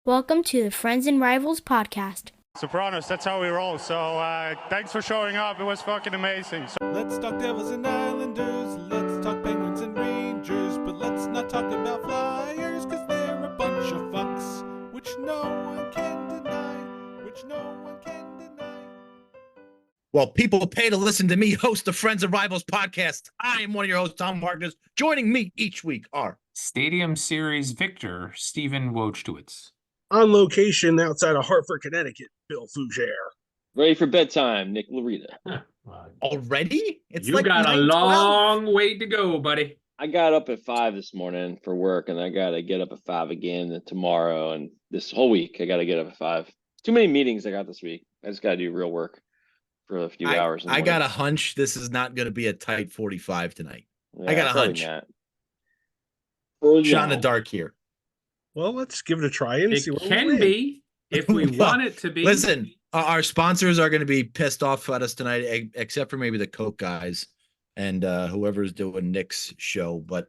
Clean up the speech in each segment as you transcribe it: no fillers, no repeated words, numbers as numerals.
Welcome to the Friends and Rivals podcast. Sopranos, that's how we roll. So thanks for showing up. It was fucking amazing. Let's talk Devils and Islanders, let's talk Penguins and Rangers, but let's not talk about Flyers, cause they're a bunch of fucks, which no one can deny. Well, people pay to listen to me host the Friends and Rivals podcast. I am one of your hosts, Tom Marcus. Joining me each week are Stadium Series victor, Stephen Wojtowicz. On location outside of Hartford, Connecticut, Bill Fougere. Ready for bedtime, Nick Larita. already? It's You like got a 9:12. long way to go, buddy. I got up at 5 this morning for work, and I got to get up at 5 again tomorrow, and this whole week I got to get up at 5. Too many meetings I got this week. I just got to do real work for a few hours. I got a hunch this is not going to be a tight 45 tonight. Yeah, I got a hunch. Shot in the dark here. Well, let's give it a try and see what it can be if we want it to be. Listen, our sponsors are going to be pissed off at us tonight, except for maybe the Coke guys and whoever's doing Nick's show. But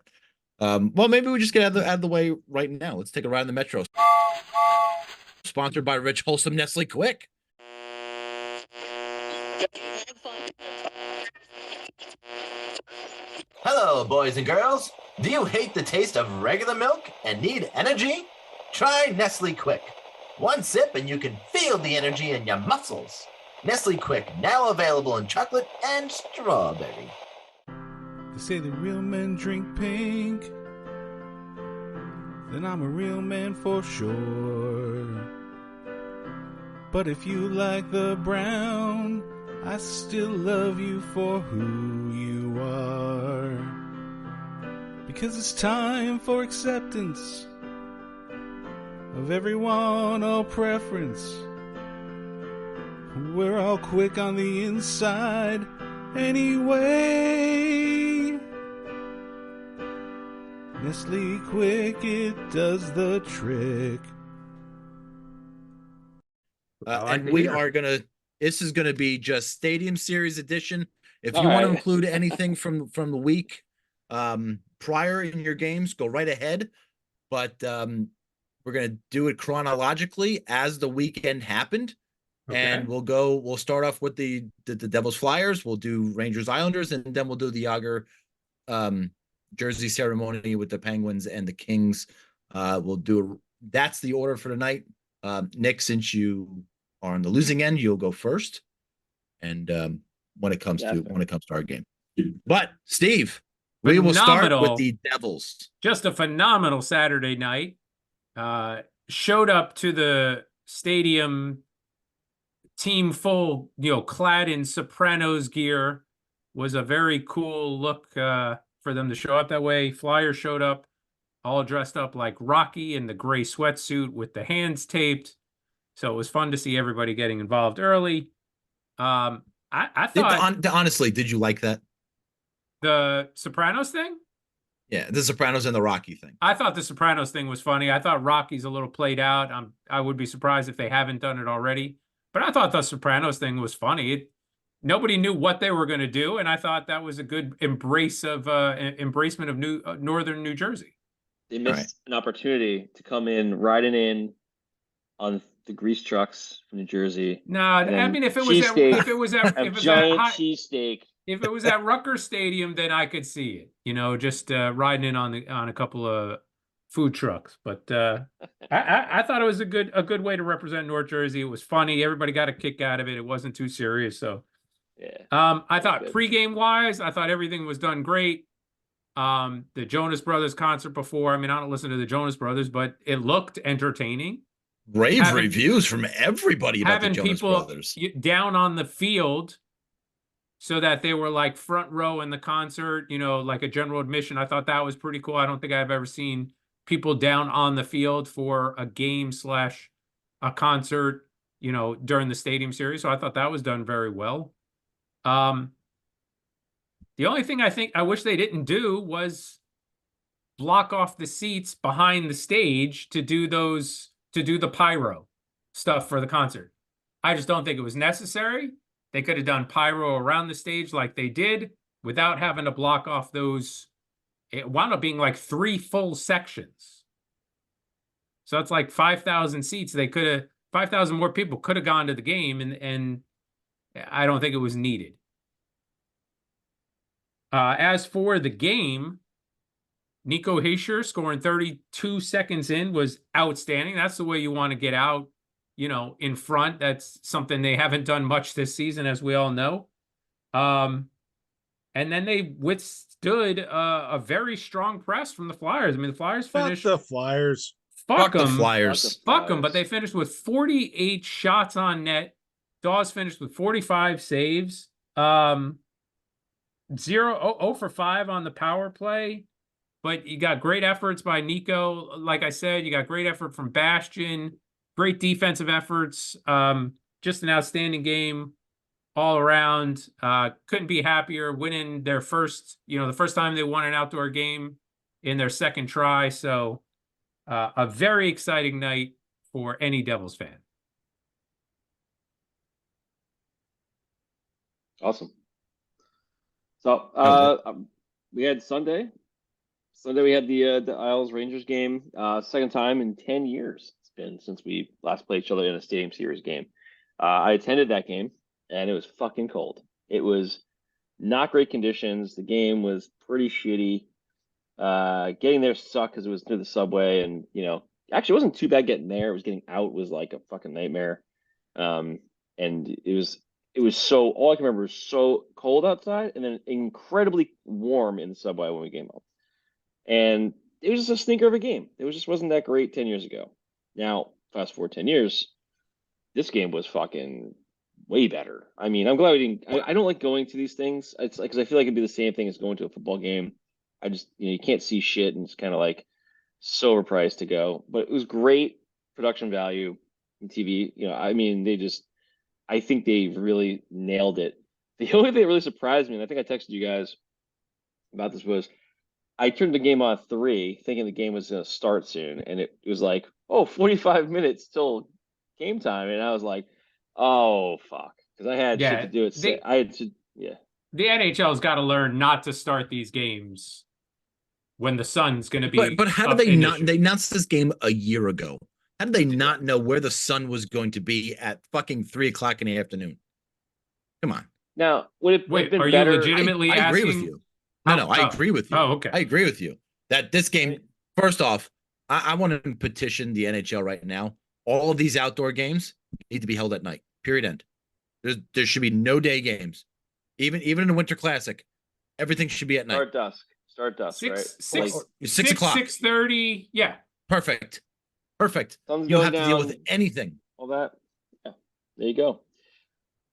well, maybe we just get out of the way right now. Let's take a ride in the Metro. Sponsored by Rich Wholesome Nestle Quick. Hello, boys and girls. Do you hate the taste of regular milk and need energy? Try Nestle Quick. One sip and you can feel the energy in your muscles. Nestle Quick, now available in chocolate and strawberry. They say the real men drink pink, then I'm a real man for sure. But if you like the brown, I still love you for who you are. Because it's time for acceptance of everyone, all preference. We're all quick on the inside anyway. Nestle Quick, it does the trick. And we are going to, this is going to be just Stadium Series edition. If you All want to right. include anything from the week prior in your games, go right ahead. But we're going to do it chronologically as the weekend happened. Okay. And we'll start off with the Devils Flyers. We'll do Rangers Islanders, and then we'll do the Jagr jersey ceremony with the Penguins and the Kings. That's the order for tonight. Nick, since you are on the losing end, you'll go first. And when it comes to our game. But Steve, we will start with the Devils. Just a phenomenal Saturday night. Showed up to the stadium, team full, clad in Sopranos gear. Was a very cool look for them to show up that way. Flyers showed up all dressed up like Rocky in the gray sweatsuit with the hands taped. So it was fun to see everybody getting involved early. I thought honestly, did you like that? The Sopranos thing? Yeah, the Sopranos and the Rocky thing. I thought the Sopranos thing was funny. I thought Rocky's a little played out. I would be surprised if they haven't done it already. But I thought the Sopranos thing was funny. Nobody knew what they were going to do, and I thought that was a good embracement of northern New Jersey. They missed an opportunity to come in riding in on the grease trucks from New Jersey. No, I mean if it was at Rutgers Stadium, then I could see it. Just riding in on a couple of food trucks. But I thought it was a good way to represent North Jersey. It was funny. Everybody got a kick out of it. It wasn't too serious. So yeah. I thought pregame wise, I thought everything was done great. The Jonas Brothers concert before. I mean, I don't listen to the Jonas Brothers, but it looked entertaining. Rave reviews from everybody about the Jonas Brothers. Down on the field so that they were like front row in the concert, like a general admission. I thought that was pretty cool. I don't think I've ever seen people down on the field for a game / a concert, during the Stadium Series. So I thought that was done very well. The only thing I wish they didn't do was block off the seats behind the stage to do the pyro stuff for the concert. I just don't think it was necessary. They could have done pyro around the stage like they did without having to block off those. It wound up being like 3 full sections So that's like 5,000 seats. 5,000 more people could have gone to the game, and I don't think it was needed. As for the game, Nico Hischier scoring 32 seconds in was outstanding. That's the way you want to get out, in front. That's something they haven't done much this season, as we all know. And then they withstood a very strong press from the Flyers. I mean, the Flyers finished. Fuck the Flyers. Fuck the them. Flyers. Fuck them. But they finished with 48 shots on net. Dawes finished with 45 saves. 0 for 5 on the power play. But you got great efforts by Nico. Like I said, you got great effort from Bastian. Great defensive efforts. Just an outstanding game all around. Couldn't be happier winning their first, the first time they won an outdoor game in their second try. So a very exciting night for any Devils fan. Awesome. So we had Sunday. Sunday we had the Isles Rangers game. Second time in 10 years it's been since we last played each other in a Stadium Series game. I attended that game, and it was fucking cold. It was not great conditions. The game was pretty shitty. Getting there sucked because it was through the subway, and actually it wasn't too bad getting there. It was getting out was like a fucking nightmare. And it was so, all I can remember was so cold outside and then incredibly warm in the subway when we came home. And it was just a stinker of a game. It just wasn't that great 10 years ago. Now, fast forward 10 years, this game was fucking way better. I mean, I'm glad we didn't. I don't like going to these things. It's like, because I feel like it'd be the same thing as going to a football game. I just, you can't see shit, and it's kind of like so overpriced to go. But it was great production value in TV. I mean, I think they really nailed it. The only thing that really surprised me, and I think I texted you guys about this, was I turned the game on 3, thinking the game was going to start soon, and it was like, 45 minutes till game time, and I was like, oh fuck, because I had shit to do. The NHL's got to learn not to start these games when the sun's going to be. But how did they not? They announced this game a year ago. How did they not know where the sun was going to be at fucking 3:00 in the afternoon? Come on. Now, would it wait? Been are better? You legitimately I asking? agree with you. No, I agree with you. Oh, okay. I agree with you that this game. First off, I want to petition the NHL right now. All of these outdoor games need to be held at night. Period. End. There should be no day games. Even in the Winter Classic, everything should be at night. Start dusk. 6 o'clock. 6:30. Yeah. Perfect. Sun's You don't going have to deal with down, anything. all that. Yeah, there you go.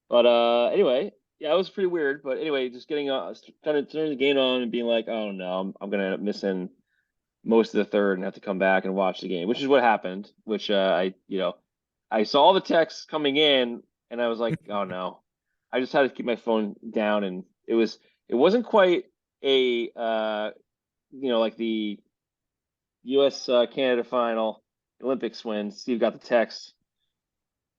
But anyway, yeah, it was pretty weird. But anyway, just getting kind of turning the game on and being like, oh no, I'm gonna end up missing most of the third and have to come back and watch the game, which is what happened. Which I saw all the texts coming in, and I was like, oh no. I just had to keep my phone down, and it wasn't quite a like the U.S. Canada final, Olympics win. Steve got the text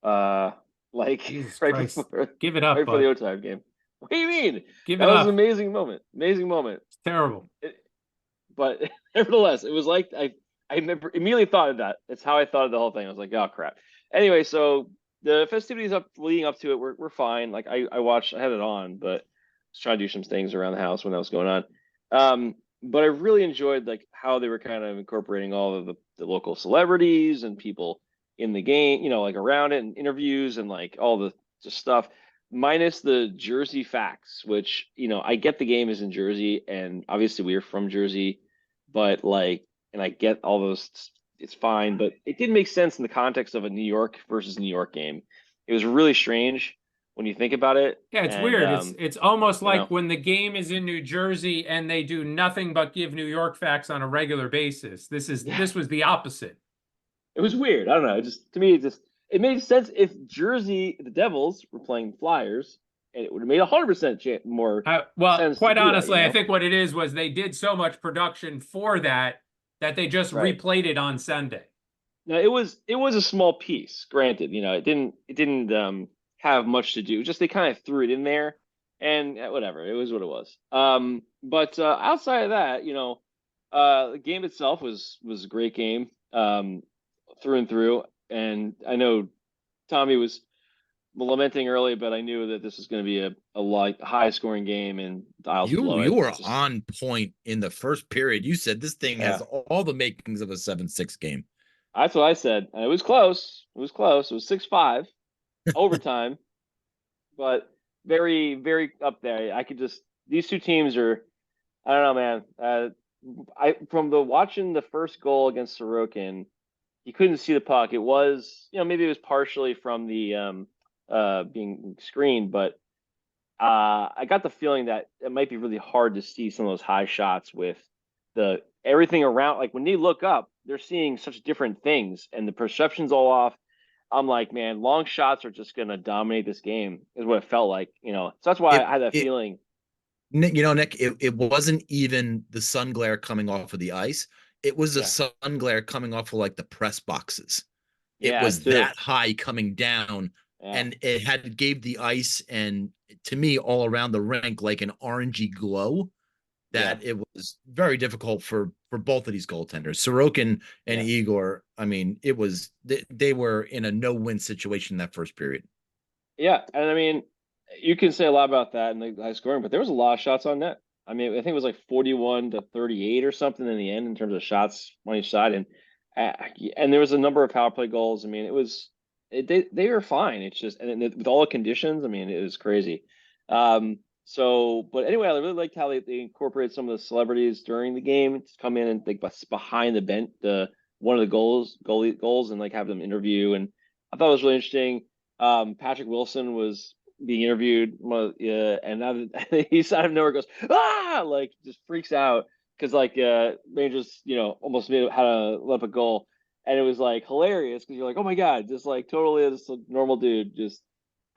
Jesus right Christ. before Give it up, right bud. before the overtime game. What do you mean? Give it That was up. an amazing moment. It's terrible. But nevertheless, it was like I immediately thought of that. It's how I thought of the whole thing. I was like, oh crap. Anyway, so the festivities leading up to it were fine. Like I had it on, but I was trying to do some things around the house when that was going on. But I really enjoyed like how they were kind of incorporating all of the local celebrities and people in the game, like around it, and interviews and like all the just stuff, minus the Jersey facts, which, I get the game is in Jersey, and obviously we're from Jersey, but like, and I get all those, it's fine, but it didn't make sense in the context of a New York versus New York game. It was really strange when you think about it. Yeah, it's weird. It's almost like when the game is in New Jersey and they do nothing but give New York facts on a regular basis. This was the opposite. It was weird. I don't know. To me, it made sense if Jersey, the Devils, were playing Flyers, and it would have made 100% more sense. Quite honestly, I think what it is was they did so much production for that they just replayed it on Sunday. Now it was a small piece, granted. It didn't have much to do. Just they kind of threw it in there, and whatever. It was what it was. But outside of that, the game itself was a great game. through and through. And I know Tommy was lamenting early, but I knew that this was going to be a high scoring game, and the Isles blow You it. were on point in the first period. You said this thing has Yeah. all the makings of a 7-6 game. That's what I said. And it was close. It was close. It was 6-5 overtime, but very, very up there. I could just, these two teams are, I don't know, man. From the watching the first goal against Sorokin, you couldn't see the puck. It was, maybe it was partially from the being screened, but I got the feeling that it might be really hard to see some of those high shots with the everything around. Like when they look up, they're seeing such different things, and the perception's all off. I'm like, man, long shots are just gonna dominate this game, is what it felt like. So that's why I had that feeling. Nick, it wasn't even the sun glare coming off of the ice. It was the sun glare coming off of like the press boxes. It was that high coming down, and it gave the ice and to me all around the rink like an orangey glow that it was very difficult for both of these goaltenders, Sorokin and Igor. I mean, it was they were in a no-win situation that first period. Yeah, and I mean, you can say a lot about that and the high scoring, but there was a lot of shots on net. I mean, I think it was like 41-38 or something in the end in terms of shots on each side, and there was a number of power play goals. I mean, they were fine. It's just, and with all the conditions, I mean, it was crazy. But anyway, I really liked how they incorporated some of the celebrities during the game to come in and like behind the bench, one of the goals, and like have them interview. And I thought it was really interesting. Patrick Wilson was being interviewed, and now he's out of nowhere goes like just freaks out because like Rangers almost had to let up a goal, and it was like hilarious because you're like, oh my god, just like totally just a normal dude just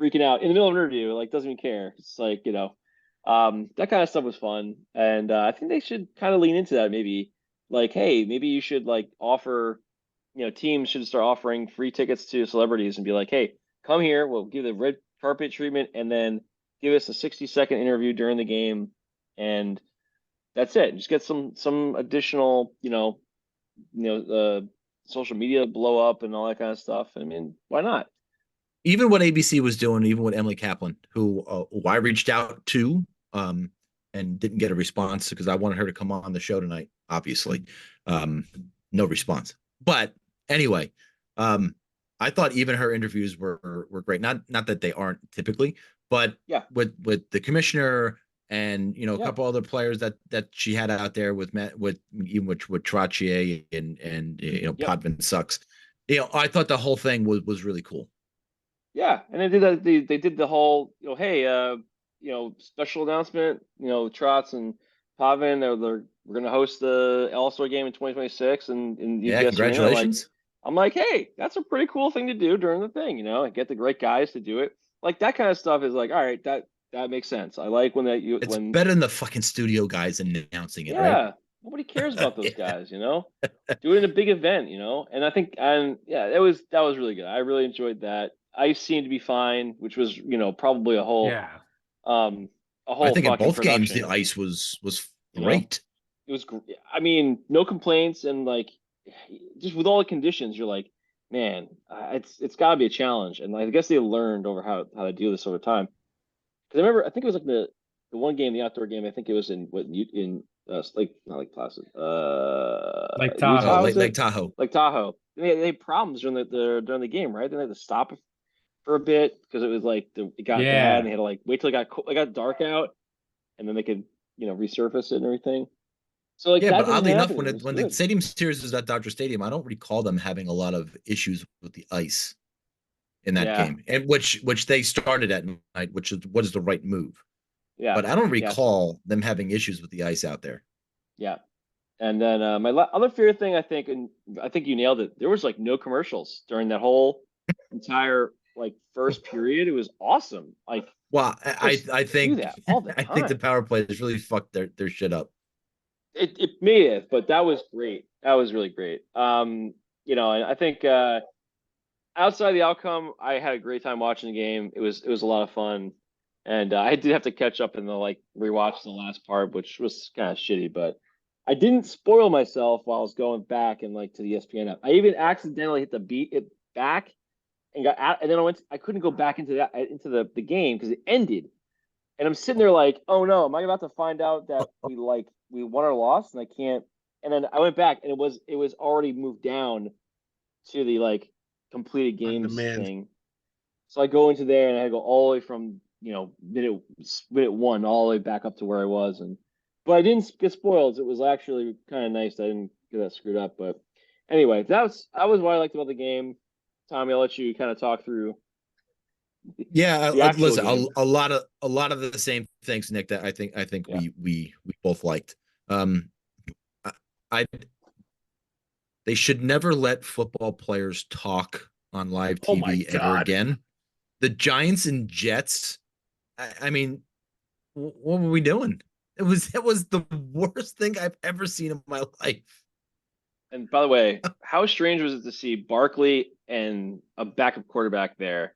freaking out in the middle of an interview, like doesn't even care. It's like that kind of stuff was fun, and I think they should kind of lean into that. Maybe like, hey, maybe you should like offer, teams should start offering free tickets to celebrities and be like, hey, come here, we'll give the red carpet treatment, and then give us a 60-second interview during the game, and that's it. Just get some additional, social media blow up and all that kind of stuff. I mean, why not? Even what ABC was doing, even with Emily Kaplan, who I reached out to and didn't get a response because I wanted her to come on the show tonight, obviously. No response. But anyway, I thought even her interviews were great. Not that they aren't typically, but with the commissioner and a couple other players that she had out there with Trottier and Potvin sucks. I thought the whole thing was really cool. Yeah, and they did that. They did the whole, hey, special announcement. Trotz and Pavin, we're going to host the All-Star game in 2026, and congratulations. I'm like, hey, that's a pretty cool thing to do during the thing, and get the great guys to do it. Like that kind of stuff is like, all right, that makes sense. I like when it's better than the fucking studio guys announcing it, right? Yeah, nobody cares about those guys, Do it in a big event, and I think, that was really good. I really enjoyed that. Ice seemed to be fine, which was, probably a whole, I think in both production. games the ice was great. It was, I mean, no complaints, and like, just with all the conditions, you're like, man, it's got to be a challenge, and I guess they learned over how to do this over time. Because I think it was like the one game, the outdoor game. I think it was in Lake Placid, Lake Tahoe, Lake Tahoe. Lake Tahoe. They had problems during the game, right? They had to stop for a bit because it was like it got bad, and they had to like wait till it got dark out, and then they could resurface it and everything. So like, but oddly enough, when the Stadium Series was at Dodger Stadium, I don't recall them having a lot of issues with the ice in that game, and which they started at night, which is what is the right move. Yeah, but I don't recall them having issues with the ice out there. Yeah, and then my other favorite thing, I think you nailed it. There was like no commercials during that whole entire like first period. It was awesome. Like, well, I think that all the time. I think the power plays really fucked their shit up. It may have, but that was great. That was really great. And I think outside the outcome, I had a great time watching the game. It was a lot of fun, and I did have to catch up and rewatch the last part, which was kind of shitty. But I didn't spoil myself while I was going back and like to the ESPN app. I even accidentally hit the beat it back and got out, and then I couldn't go back into the game because it ended. And I'm sitting there like, oh no, am I about to find out that we won or lost and I can't? And then I went back and it was already moved down to the like completed games thing. So I go into there and I go all the way from minute 1 all the way back up to where I was, but I didn't get spoiled. It was actually kind of nice. I didn't get that screwed up. But anyway, that was what I liked about the game. Tommy, I'll let you kind of talk through. Yeah, listen, game. a lot of the same things, Nick, that I think we both liked. They should never let football players talk on live TV ever again. The Giants and Jets. I mean, what were we doing? It was the worst thing I've ever seen in my life. And by the way, how strange was it to see Barkley and a backup quarterback there,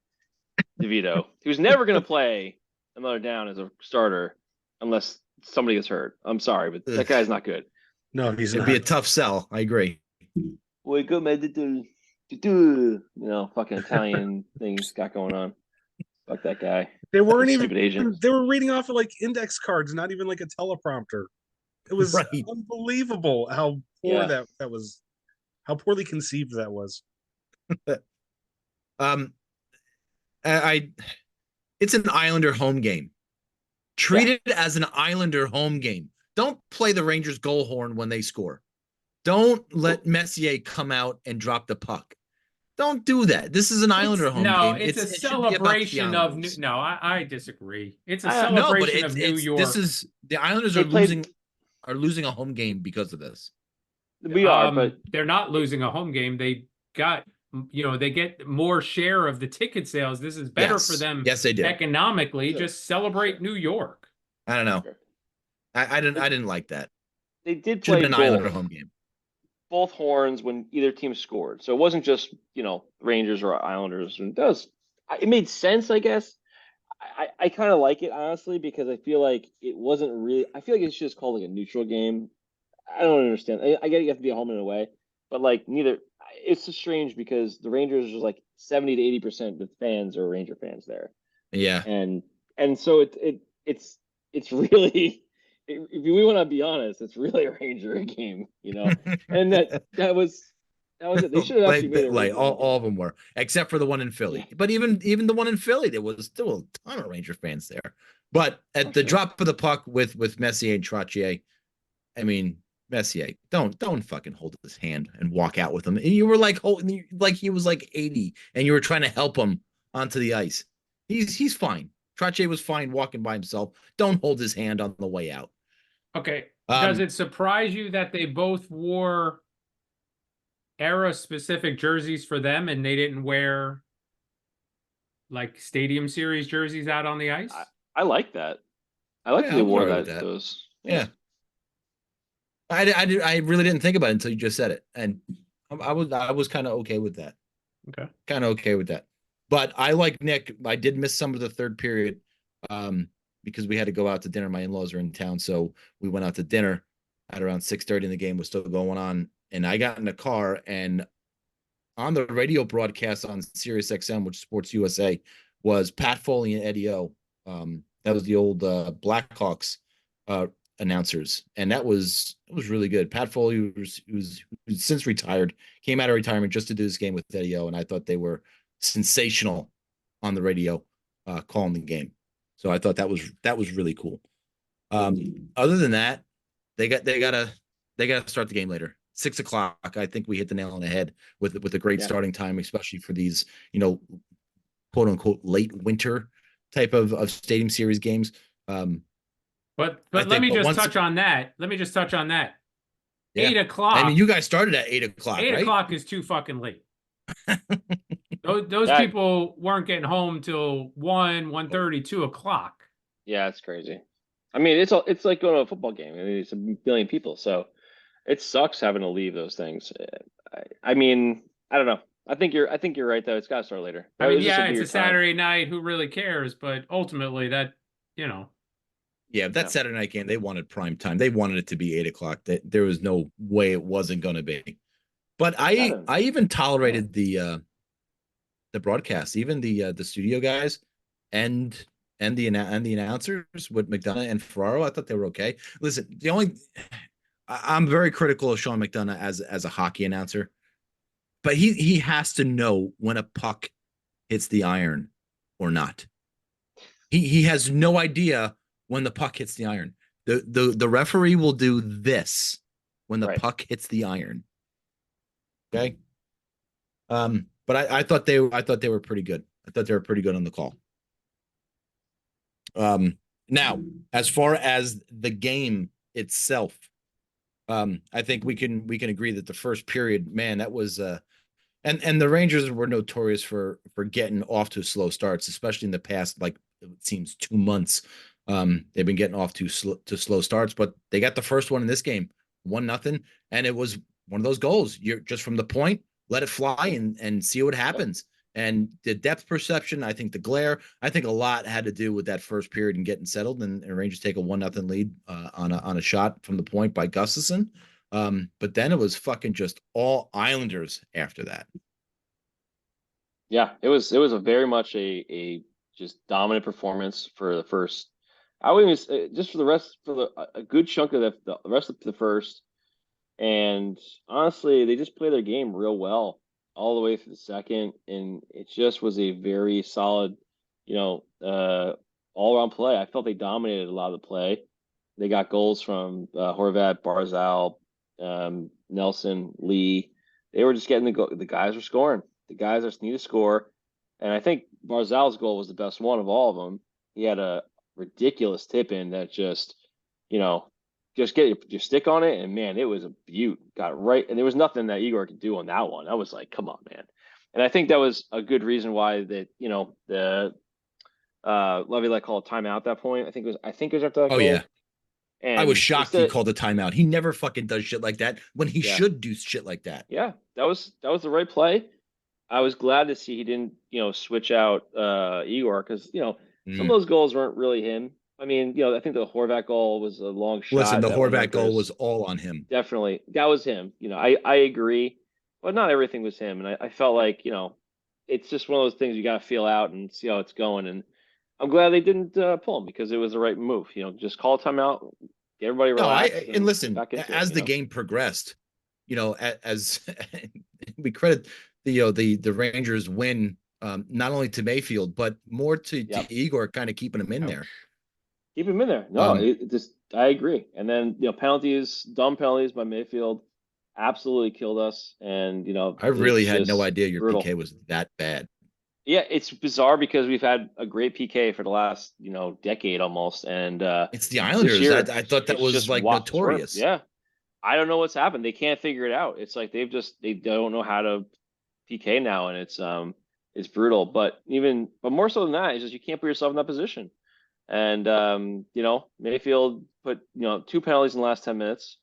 DeVito, who's never going to play another down as a starter unless somebody gets hurt. I'm sorry, but that guy's not good. No, he's It'd be a tough sell. I agree. Wake up, man. Fucking Italian thing he's got going on. Fuck that guy. They weren't stupid agent. They were reading off of like index cards, not even like a teleprompter. It was unbelievable how poor that was, how poorly conceived that was. It's an Islander home game. Treat it as an Islander home game. Don't play the Rangers goal horn when they score. Don't let Messier come out and drop the puck. Don't do that. This is an Islander home game. It's a celebration of no. I disagree. It's a celebration of New York. This is the Islanders are losing a home game because of this. We are, but they're not losing a home game. They got they get more share of the ticket sales. This is better for them. Yes, they do. Economically. Just celebrate New York. I don't know. I didn't like that. They did play an Islander home game. Both horns when either team scored. So it wasn't just, Rangers or Islanders. And it made sense, I guess. I kind of like it, honestly, because I feel like it wasn't really, I feel like it's just called like a neutral game. I don't understand. I get you have to be a home and away, but like it's just strange because the Rangers was like 70 to 80% of the fans are Ranger fans there. Yeah. And so it's really, if we want to be honest, it's really a Ranger game, and that was it. They should have actually made it like all of them were, except for the one in Philly. Yeah. But even the one in Philly, there was still a ton of Ranger fans there. But at the drop of the puck with Messier and Trottier, I mean, Messier, don't fucking hold his hand and walk out with him. And you were like holding, like he was like 80, and you were trying to help him onto the ice. He's fine. Trottier was fine walking by himself. Don't hold his hand on the way out. Okay. Does it surprise you that they both wore era-specific jerseys for them and they didn't wear like Stadium Series jerseys out on the ice? I like that. I like that they wore that. Those. Yeah. I really didn't think about it until you just said it, and I was kind of okay with that. Okay. Kind of okay with that. But I like Nick. I did miss some of the third period. Because we had to go out to dinner. My in-laws are in town, so we went out to dinner at around 6:30 and the game was still going on. And I got in the car, and on the radio broadcast on Sirius XM, which is Sports USA, was Pat Foley and Eddie O. That was the old Blackhawks announcers, and it was really good. Pat Foley, who's since retired, came out of retirement just to do this game with Eddie O, and I thought they were sensational on the radio calling the game. So I thought that was really cool. Other than that, they gotta start the game later. 6 o'clock. I think we hit the nail on the head with a great starting time, especially for these, quote unquote late winter type of Stadium Series games. But let me just touch on that. Yeah. 8 o'clock. I mean, you guys started at 8 o'clock. 8 o'clock is too fucking late. Those people weren't getting home till 1:30, 2 o'clock. Yeah, it's crazy. I mean, it's like going to a football game. I mean, it's a billion people, so it sucks having to leave those things. I mean, I don't know. I think you're right though. It's got to start later. I mean, it's a Saturday night. Who really cares? But ultimately, that Yeah, that Saturday night game, they wanted prime time. They wanted it to be 8 o'clock. That there was no way it wasn't going to be. But I even tolerated the broadcast, even the studio guys, and the announcers with McDonough and Ferraro. I thought they were okay. Listen, I'm very critical of Sean McDonough as a hockey announcer, but he has to know when a puck hits the iron or not. He has no idea when the puck hits the iron. The referee will do this when the puck hits the iron. Okay. But I thought they were pretty good. I thought they were pretty good on the call. Now, as far as the game itself, I think we can agree that the first period, man, that was and the Rangers were notorious for getting off to slow starts, especially in the past, like it seems 2 months. They've been getting off to slow starts, but they got the first one in this game, 1-0, and it was one of those goals. You're just from the point, let it fly and see what happens. And the depth perception, I think the glare, I think a lot had to do with that first period and getting settled, and Rangers take a 1-0 lead on a shot from the point by Gustafsson. But then it was fucking just all Islanders after that. Yeah, it was a very much a just dominant performance for the first. I would even say, just for the rest, a good chunk of the rest of the first. And honestly, they just played their game real well all the way through the second, and it just was a very solid, all around play. I felt they dominated a lot of the play. They got goals from Horvat, Barzal, Nelson, Lee. They were just getting the guys were scoring. The guys just need to score, and I think Barzal's goal was the best one of all of them. He had a ridiculous tip in that just get your stick on it, and man, it was a beaut. Got right, and there was nothing that Igor could do on that one. I was like, come on, man. And I think that was a good reason why that the Levy called a timeout at that point. I think it was after that goal. Yeah. And I was shocked he called a timeout. He never fucking does shit like that when he should do shit like that. Yeah, that was the right play. I was glad to see he didn't, switch out Igor, because some of those goals weren't really him. I mean, I think the Horvat goal was a long shot. Listen, the Horvat goal was all on him. Definitely, that was him. I agree, but not everything was him. And I felt like it's just one of those things you got to feel out and see how it's going. And I'm glad they didn't pull him, because it was the right move. Just call a timeout, get everybody relaxed. And listen, as the game progressed, as we credit the Rangers win, not only to Mayfield but more to Igor, kind of keeping him in there. Keep him in there. No, I agree. And then penalties, dumb penalties by Mayfield, absolutely killed us. And I really had no idea your brutal. PK was that bad. Yeah, it's bizarre because we've had a great PK for the last decade almost, and it's the Islanders. I thought that was like notorious. Yeah, I don't know what's happened. They can't figure it out. It's like they don't know how to PK now, and it's brutal. But more so than that, it's just you can't put yourself in that position. And Mayfield put 2 penalties in the last 10 minutes.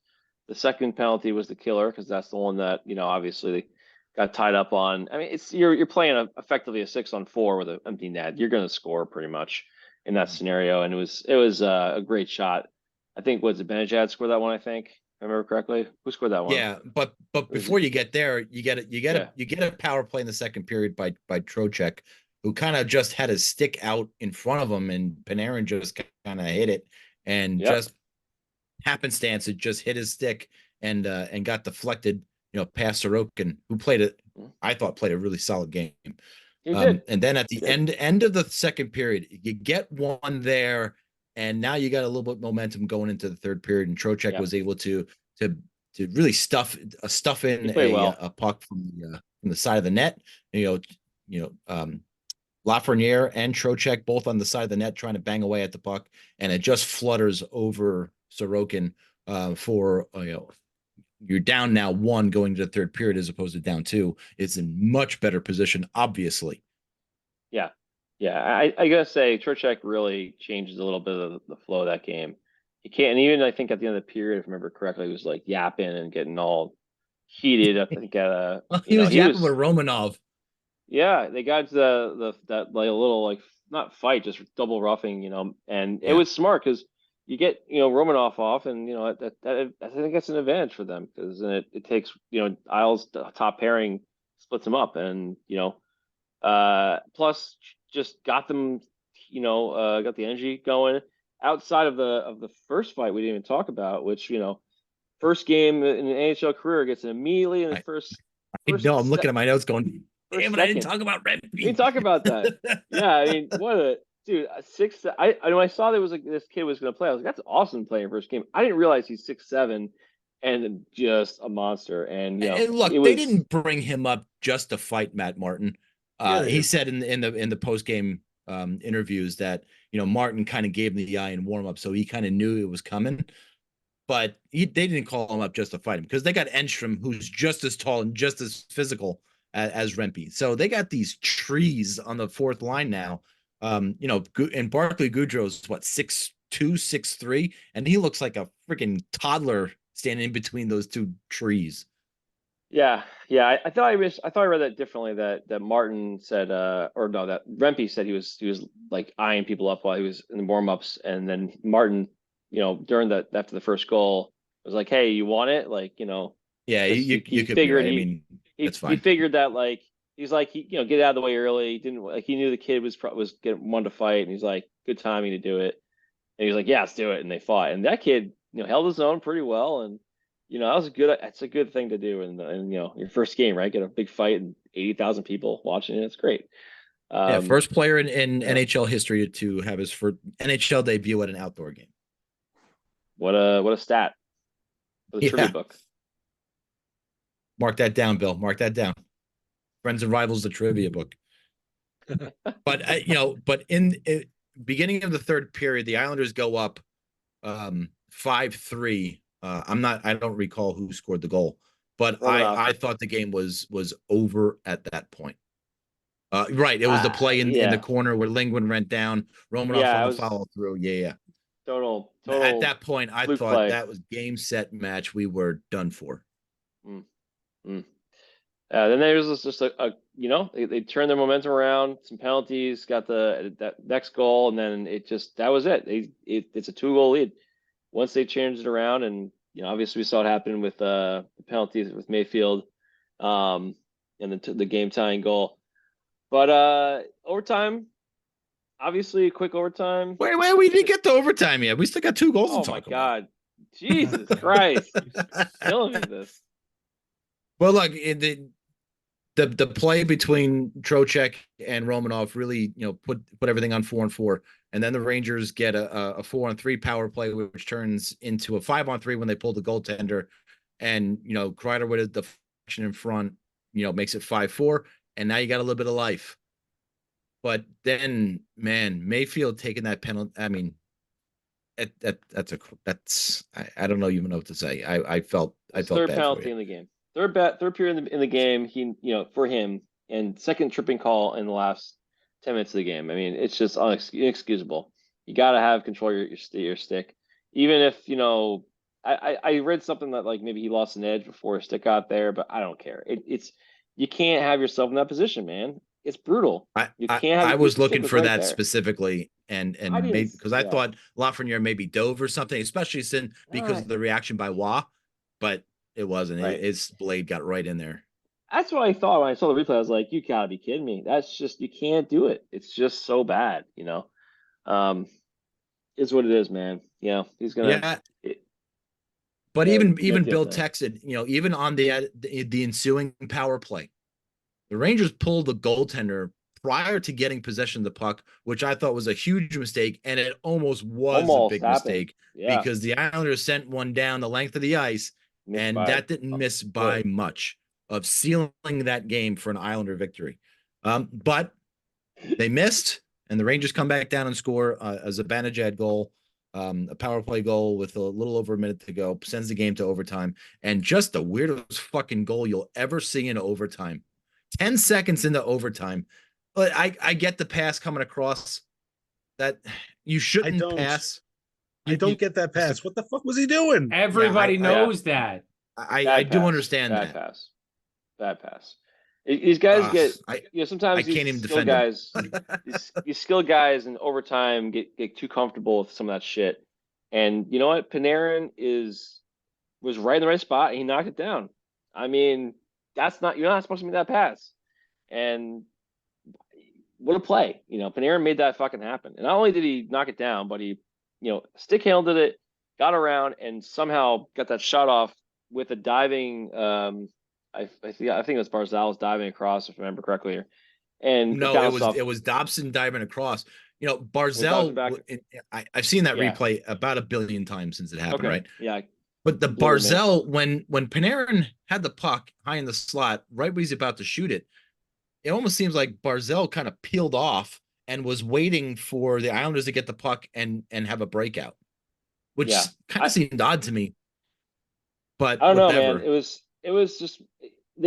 The second penalty was the killer, because that's the one that obviously they got tied up on. I mean, you're playing effectively a 6-on-4 with an empty net. You're going to score pretty much in that scenario, and it was a great shot. I think was it Benajad scored that one. I think, if I remember correctly. Who scored that one? Yeah, but before you get there, you get a power play in the second period by Trocheck, who kind of just had his stick out in front of him, and Panarin just kind of hit it, and just happenstance, it just hit his stick and got deflected, past Sorokin, who I thought played a really solid game. And then at the end of the second period, you get one there, and now you got a little bit of momentum going into the third period, and Trocheck was able to really stuff in a puck from the side of the net. Lafreniere and Trocheck both on the side of the net trying to bang away at the puck, and it just flutters over Sorokin for you're down now 1 going to the third period as opposed to down 2. It's in much better position, obviously. Yeah. I gotta say, Trocheck really changes a little bit of the flow of that game. He can't, and even I think at the end of the period, if I remember correctly, he was like yapping and getting all heated. I think he was yapping with Romanov. Yeah, they got to that like a little not fight, just double roughing, and it was smart because you get Romanoff off, and I think that's an advantage for them because then it takes Isles' top pairing splits them up, and plus just got them got the energy going outside of the first fight we didn't even talk about, which first game in an NHL career gets it immediately in the first. No, I'm looking at my notes going, damn it, I didn't talk about Red. We didn't talk about that. Yeah, I mean, what a dude, 6. I know I saw there was like this kid was going to play. I was like, that's awesome playing first game. I didn't realize he's 6'7" and just a monster. And and look, they didn't bring him up just to fight Matt Martin. He said in the post game interviews that Martin kind of gave him the eye and warm up, so he kind of knew it was coming. But they didn't call him up just to fight him because they got Enstrom, who's just as tall and just as physical as Rempe. So they got these trees on the fourth line now. And Barclay Goudreau's what, 6'2", 6'3", and he looks like a freaking toddler standing in between those two trees. Yeah. I thought I read that differently. That Martin said, or no, that Rempe said he was like eyeing people up while he was in the warm ups, and then Martin, during after the first goal, was like, "Hey, you want it?" Like, yeah, you could figure it. I mean, that's fine. He figured that like he's like get out of the way early. He didn't he knew the kid was getting one to fight, and he's like, good timing to do it. And he was like, yeah, let's do it, and they fought. And that kid held his own pretty well, and that's a good thing to do. And your first game, right? Get a big fight and 80,000 people watching it. It's great. First player in NHL history to have his first NHL debut at an outdoor game. What a stat for the trivia book. Mark that down, Bill. Mark that down. Friends and Rivals, the trivia book. But but in beginning of the third period, the Islanders go up 5-3. I don't recall who scored the goal, but I thought the game was over at that point. Right, it was the play in the corner where Lingwin went down. Romanoff on the follow through. Yeah. Total. At that point, I thought that was game, set, match. We were done for. Then there was just they turned their momentum around, some penalties, got that next goal, and then that was it. It's a 2-goal lead. Once they changed it around, and obviously we saw it happen with the penalties with Mayfield, and the game tying goal. But overtime, obviously quick overtime. Wait, we didn't get to overtime yet. We still got 2 goals to talk about. Oh my God, Jesus Christ, killing me this. Well, look, the play between Trocheck and Romanoff really, put everything on 4-on-4, and then the Rangers get a 4-on-3 power play, which turns into a 5-on-3 when they pull the goaltender, and Kreider with a deflection in front, makes it 5-4, and now you got a little bit of life. But then, man, Mayfield taking that penalty. I mean, I don't even know what to say. I felt third bad penalty in the game. Third period in the game, he for him, and second tripping call in the last 10 minutes of the game. I mean, it's just inexcusable. You got to have control of your stick, even if I read something that like maybe he lost an edge before his stick got there, but I don't care. It's you can't have yourself in that position, man. It's brutal. You can't. I was looking for that specifically, and maybe because I thought Lafreniere maybe dove or something, especially because of the reaction by Waugh, but it wasn't. Right. His blade got right in there. That's what I thought when I saw the replay. I was like, you gotta be kidding me. That's just, you can't do it. It's just so bad, It's what it is, man. He's gonna. Yeah. But even Bill texted, even on the ensuing power play, the Rangers pulled the goaltender prior to getting possession of the puck, which I thought was a huge mistake, and it almost was a big mistake because the Islanders sent one down the length of the ice. That didn't miss by much of sealing that game for an Islander victory. But they missed, and the Rangers come back down and score a Zibanejad goal, a power play goal with a little over a minute to go, sends the game to overtime. And just the weirdest fucking goal you'll ever see in overtime. 10 seconds into overtime. I get the pass coming across that you shouldn't pass. I don't get that pass. What the fuck was he doing? Everybody knows that. I do understand that. Bad pass. These guys sometimes I can't even defend guys. These skilled guys in overtime get too comfortable with some of that shit. And you know what? Panarin was right in the right spot, and he knocked it down. I mean, you're not supposed to make that pass. And what a play. Panarin made that fucking happen. And not only did he knock it down, but he, stick handled it, got around, and somehow got that shot off with a diving. I think it was Barzal was diving across, if I remember correctly here. And No, it was Dobson diving across. Barzell. I've seen that replay about 1 billion times since it happened, okay. right? Yeah. But the Barzell, when Panarin had the puck high in the slot, right when he's about to shoot it, it almost seems like Barzell kind of peeled off and was waiting for the Islanders to get the puck and have a breakout, which kind of seemed odd to me. But I don't know, man. It was just.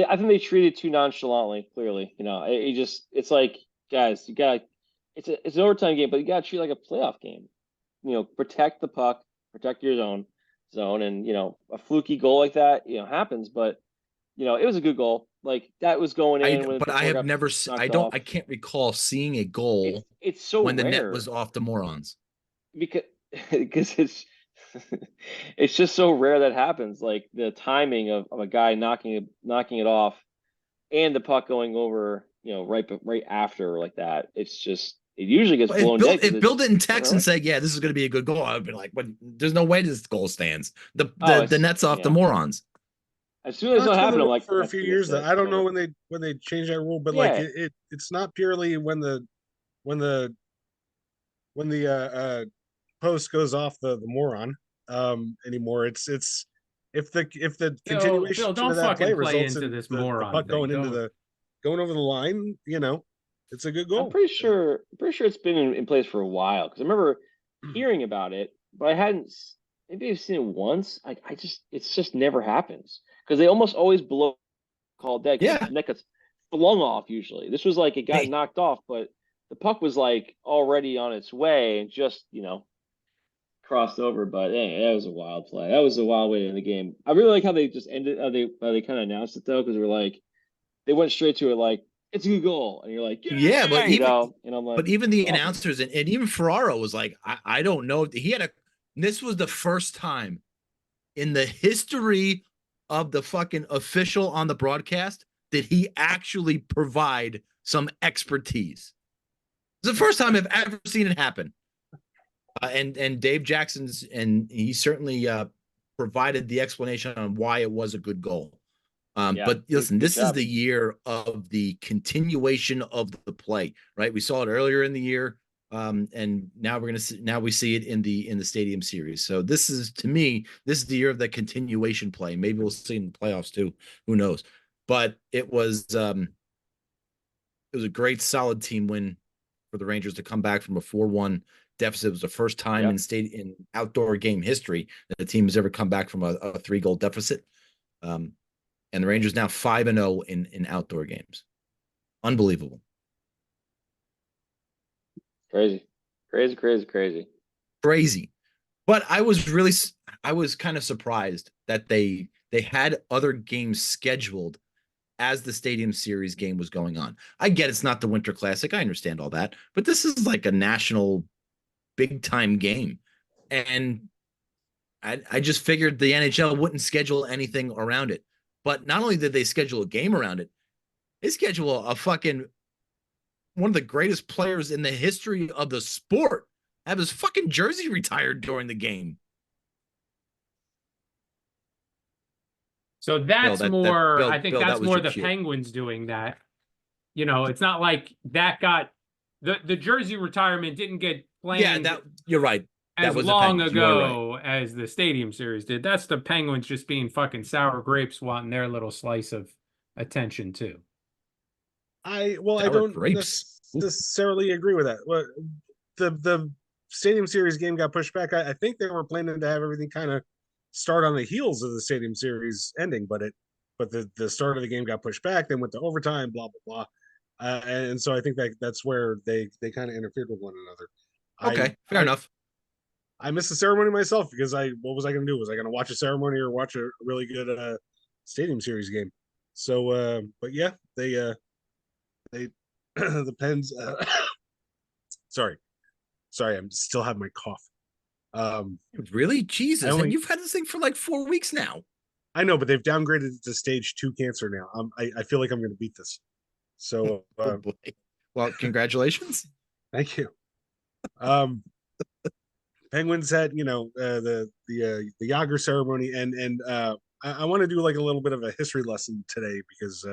I think they treated it too nonchalantly. Clearly, it's like, guys, you got it's an overtime game, but you got to treat it like a playoff game. Protect the puck, protect your zone, and a fluky goal like that, happens. But it was a good goal. Like that was going in. But I have never. I can't recall seeing a goal. It's so when rare. The net was off the Morons. Because it's just so rare that happens. Like the timing of a guy knocking it off, and the puck going over, right after like that. It's just it usually gets blown dead. If Bill didn't text and say, "Yeah, this is going to be a good goal," I'd be like, "But there's no way this goal stands. The net's off the Morons." As soon as it happened, I'm like, for a few years that I don't know when they changed that rule, but like it's not purely when the post goes off the moron anymore. It's if the continuation Bill, don't of that play results into in this the moron puck thing. going over the line, it's a good goal. I'm pretty sure it's been in place for a while because I remember hearing about it, but I hadn't. Maybe I've seen it once. It's just never happens because they almost always blow called dead. Yeah, the net gets flung off usually. This was like it got knocked off, but the puck was like already on its way and just crossed over. But that was a wild play. That was a wild way to end the game. I really like how they just ended. How they kind of announced it though, because they went straight to it like it's a good goal, and you're like, yeah, but and I'm like, but even the announcers and even Ferraro was like, I don't know if he had a. This was the first time in the history of the fucking official on the broadcast that he actually provide some expertise. It's the first time I've ever seen it happen. And Dave Jackson's, and he certainly provided the explanation on why it was a good goal. But listen, this is the year of the continuation of the play, right? We saw it earlier in the year. And now we see it in the Stadium Series. So this is, to me, this is the year of the continuation play. Maybe we'll see in the playoffs too. Who knows? But it was a great, solid team win for the Rangers to come back from a 4-1 deficit. It was the first time in outdoor game history that a team has ever come back from a 3-goal deficit. And the Rangers now 5-0 in outdoor games. Unbelievable. Crazy. But I was kind of surprised that they had other games scheduled as the Stadium Series game was going on. I get it's not the Winter Classic. I understand all that, but this is like a national big time game. And I just figured the NHL wouldn't schedule anything around it. But not only did they schedule a game around it, they schedule a fucking one of the greatest players in the history of the sport have his fucking jersey retired during the game. So that's more, I think that's more the Penguins doing that. It's not like that got the jersey retirement didn't get planned. Yeah, you're right. As long ago as the Stadium Series did. That's the Penguins just being fucking sour grapes, wanting their little slice of attention too. I don't necessarily agree with that. Well, the Stadium Series game got pushed back. I think they were planning to have everything kind of start on the heels of the Stadium Series ending, but the start of the game got pushed back. They went to overtime, blah blah blah, and so I think that's where they kind of interfered with one another. Okay, fair enough. I missed the ceremony myself because what was I going to do? Was I going to watch a ceremony or watch a really good Stadium Series game? So, but yeah, they the Pens. Sorry, I still have my cough. Really? Jesus. And you've had this thing for like 4 weeks now. I know, but they've downgraded it to stage 2 cancer now. I feel like I'm going to beat this. So, oh boy. Well, congratulations. Thank you. Penguins had, the Jagr ceremony, and I want to do like a little bit of a history lesson today because,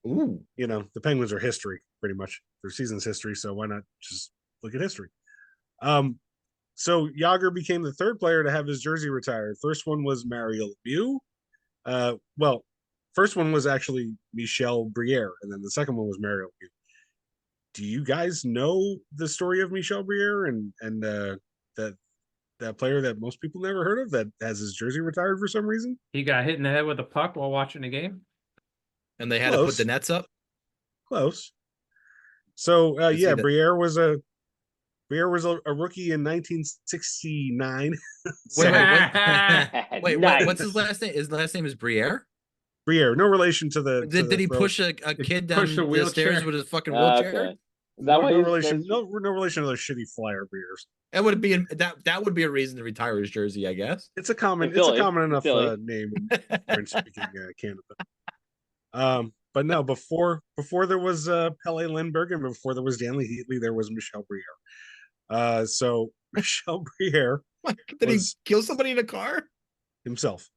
the Penguins are history pretty much. Their season's history, so why not just look at history? So Jagr became the third player to have his jersey retired. First one was Mario Lemieux. First one was actually Michel Briere, and then the second one was Mario Lemieux. Do you guys know the story of Michel Briere and that player that most people never heard of that has his jersey retired for some reason? He got hit in the head with a puck while watching a game, and they had to put the nets up. Close. So Briere was a rookie in 1969. Wait, what's his last name? His last name is Briere? Briere, no relation to the. Did he push a kid down the stairs with his fucking wheelchair? Okay. Is that no relation to those shitty Flyer Briers. That would be a reason to retire his jersey, I guess. It's a common enough name in French-speaking Canada. But no, before there was Pele Lindbergh and before there was Stanley Heatley, there was Michel Briere. So Michel Briere did he kill somebody in a car? Himself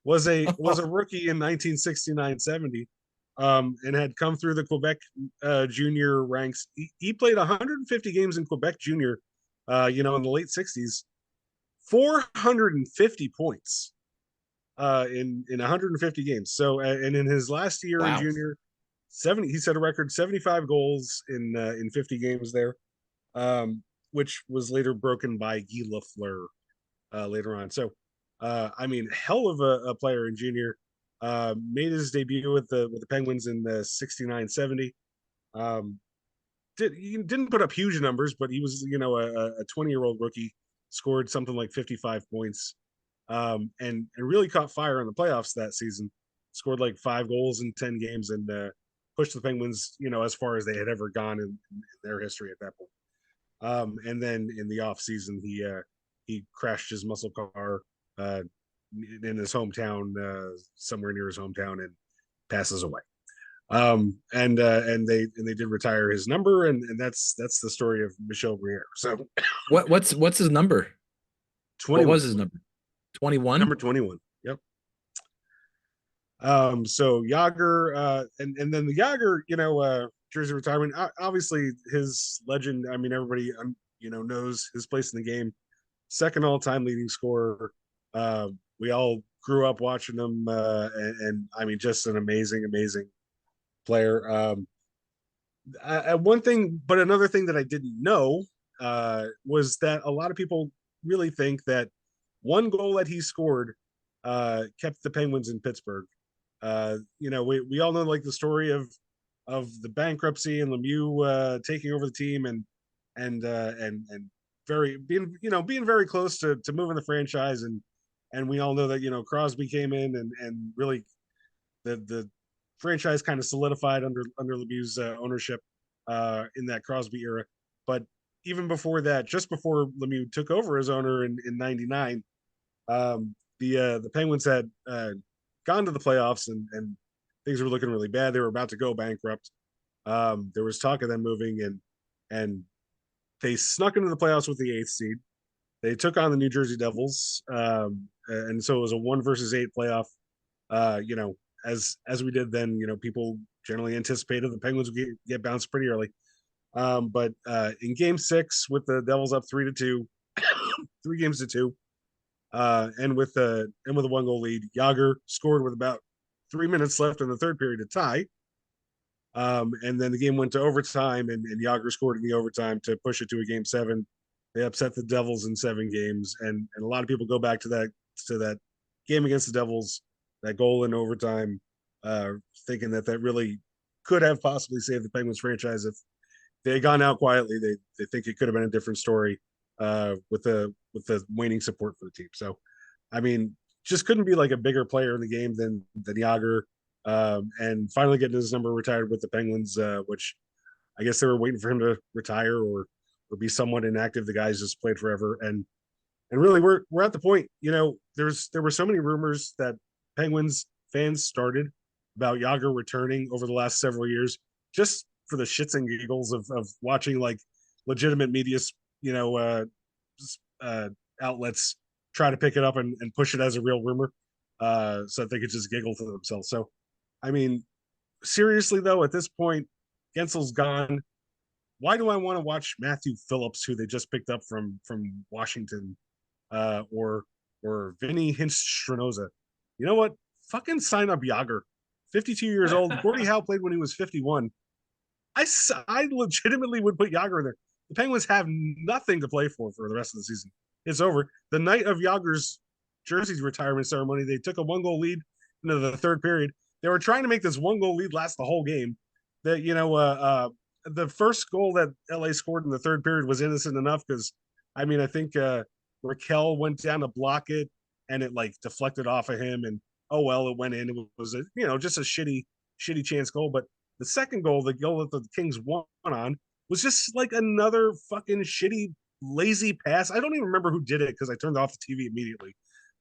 was a rookie in 1969-70, and had come through the Quebec junior ranks. He played 150 games in Quebec junior, in the late 60s, 450 points. In 150 games. So, and in his last year in junior, he set a record 75 goals in 50 games there, which was later broken by Guy Lafleur later on. So, hell of a player in junior. Made his debut with the Penguins in the 69-70. He didn't put up huge numbers, but he was a 20-year-old rookie, scored something like 55 points. And really caught fire in the playoffs that season. Scored like 5 goals in 10 games and pushed the Penguins, as far as they had ever gone in their history at that point. And then in the off season, he crashed his muscle car in his hometown, somewhere near his hometown, and passes away. And they did retire his number, and that's the story of Michel Briere. So what's his number? 21. What was his number? 21. Number 21. Yep. So Jagr, and then the Jagr, jersey retirement. Obviously, his legend. Everybody, knows his place in the game. Second all-time leading scorer. We all grew up watching him, and just an amazing player. Another thing that I didn't know was that a lot of people really think that one goal that he scored kept the Penguins in Pittsburgh. We all know like the story of the bankruptcy and Lemieux taking over the team and being very close to moving the franchise, and we all know that Crosby came in and really the franchise kind of solidified under Lemieux's ownership in that Crosby era. But even before that, just before Lemieux took over as owner in 99, the Penguins had gone to the playoffs and things were looking really bad. They were about to go bankrupt. There was talk of them moving, and they snuck into the playoffs with the 8th seed. They took on the New Jersey Devils, and so it was a 1-versus-8 playoff. As we did then, people generally anticipated the Penguins would get bounced pretty early. But in Game 6, with the Devils up 3-2, 3-2, and with a 1-goal lead, Jagr scored with about 3 minutes left in the third period to tie. And then the game went to overtime, and Jagr scored in the overtime to push it to a Game 7. They upset the Devils in 7 games, and a lot of people go back to that game against the Devils, that goal in overtime, thinking that really could have possibly saved the Penguins franchise if they had gone out quietly. They think it could have been a different story with the waning support for the team. So, just couldn't be like a bigger player in the game than Jagr, and finally getting his number retired with the Penguins, which I guess they were waiting for him to retire or be somewhat inactive. The guys just played forever, and And really, we're at the point. There were so many rumors that Penguins fans started about Jagr returning over the last several years, just for the shits and giggles of watching like legitimate media, you know, outlets try to pick it up and push it as a real rumor, so that they could just giggle to themselves. So, I mean, seriously though, at this point, Gensel's gone. Why do I want to watch Matthew Phillips, who they just picked up from Washington, or Vinny Hinch-Stranoza? You know what? Fucking sign up Jagr. 52 years old. Gordie Howe played when he was 51. I legitimately would put Jagr in there. The Penguins have nothing to play for the rest of the season. It's over. The night of Jagr's jersey's retirement ceremony, they took a 1-goal lead into the third period. They were trying to make this 1-goal lead last the whole game. That the first goal that LA scored in the third period was innocent enough because, I mean, I think Raquel went down to block it and it like deflected off of him, and oh well, it went in. It was just a shitty chance goal. But the second goal, the goal that the Kings won on, was just like another fucking shitty, lazy pass. I don't even remember who did it because I turned off the TV immediately.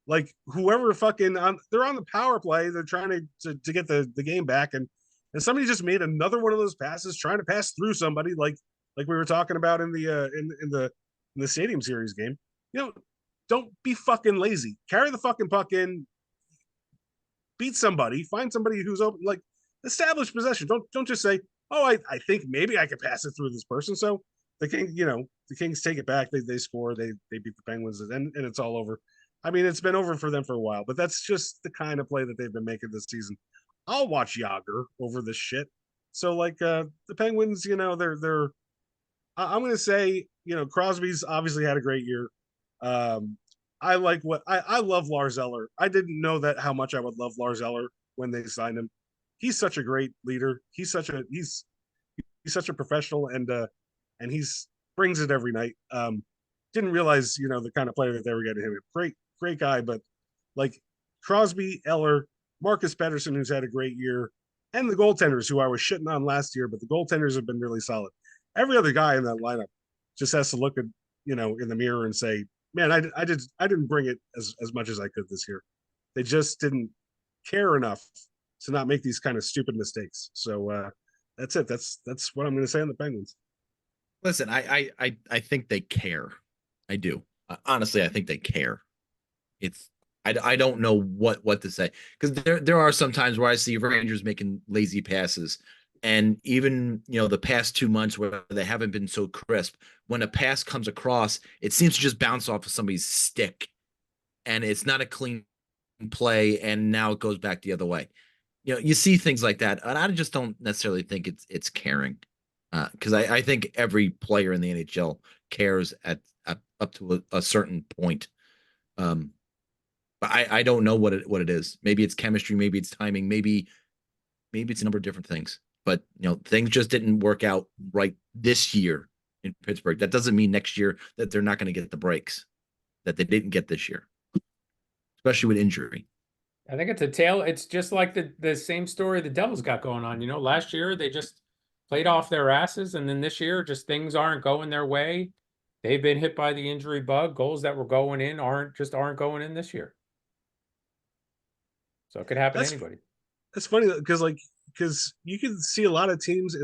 Like whoever they're on the power play, they're trying to get the game back, and somebody just made another one of those passes, trying to pass through somebody, like we were talking about in the Stadium Series game. Don't be fucking lazy. Carry the fucking puck in, beat somebody, find somebody who's open, like establish possession. Don't just say, oh, I think maybe I could pass it through this person. So the Kings take it back, they score, they beat the Penguins, and it's all over. I mean, it's been over for them for a while, but that's just the kind of play that they've been making this season. I'll watch Jagr over this shit. So like the Penguins, they're I'm gonna say, Crosby's obviously had a great year. I love Lars Eller. I didn't know that how much I would love Lars Eller when they signed him. He's such a great leader. He's such a professional, and he's brings it every night. Didn't realize the kind of player that they were getting him. Great guy, but like Crosby, Eller, Marcus Pettersson, who's had a great year, and the goaltenders, who I was shitting on last year, but the goaltenders have been really solid. Every other guy in that lineup just has to look at in the mirror and say, man, I didn't bring it as much as I could this year. They just didn't care enough to not make these kind of stupid mistakes. So that's it. That's what I'm going to say on the Penguins. Listen, I think they care. I do. Honestly, I think they care. I don't know what to say, because there are some times where I see Rangers making lazy passes, and even the past 2 months where they haven't been so crisp. When a pass comes across, it seems to just bounce off of somebody's stick, and it's not a clean play, and now it goes back the other way. You see things like that, and I just don't necessarily think it's caring, because I think every player in the NHL cares at up to a certain point. But I don't know what it is. Maybe it's chemistry, maybe it's timing, maybe it's a number of different things. But things just didn't work out right this year in Pittsburgh. That doesn't mean next year that they're not going to get the breaks that they didn't get this year, especially with injury. I think it's just like the same story the Devils got going on. Last year they just played off their asses, and then this year just things aren't going their way. They've been hit by the injury bug. Goals that were going in aren't going in this year. So it could happen to anybody. That's funny because you can see a lot of teams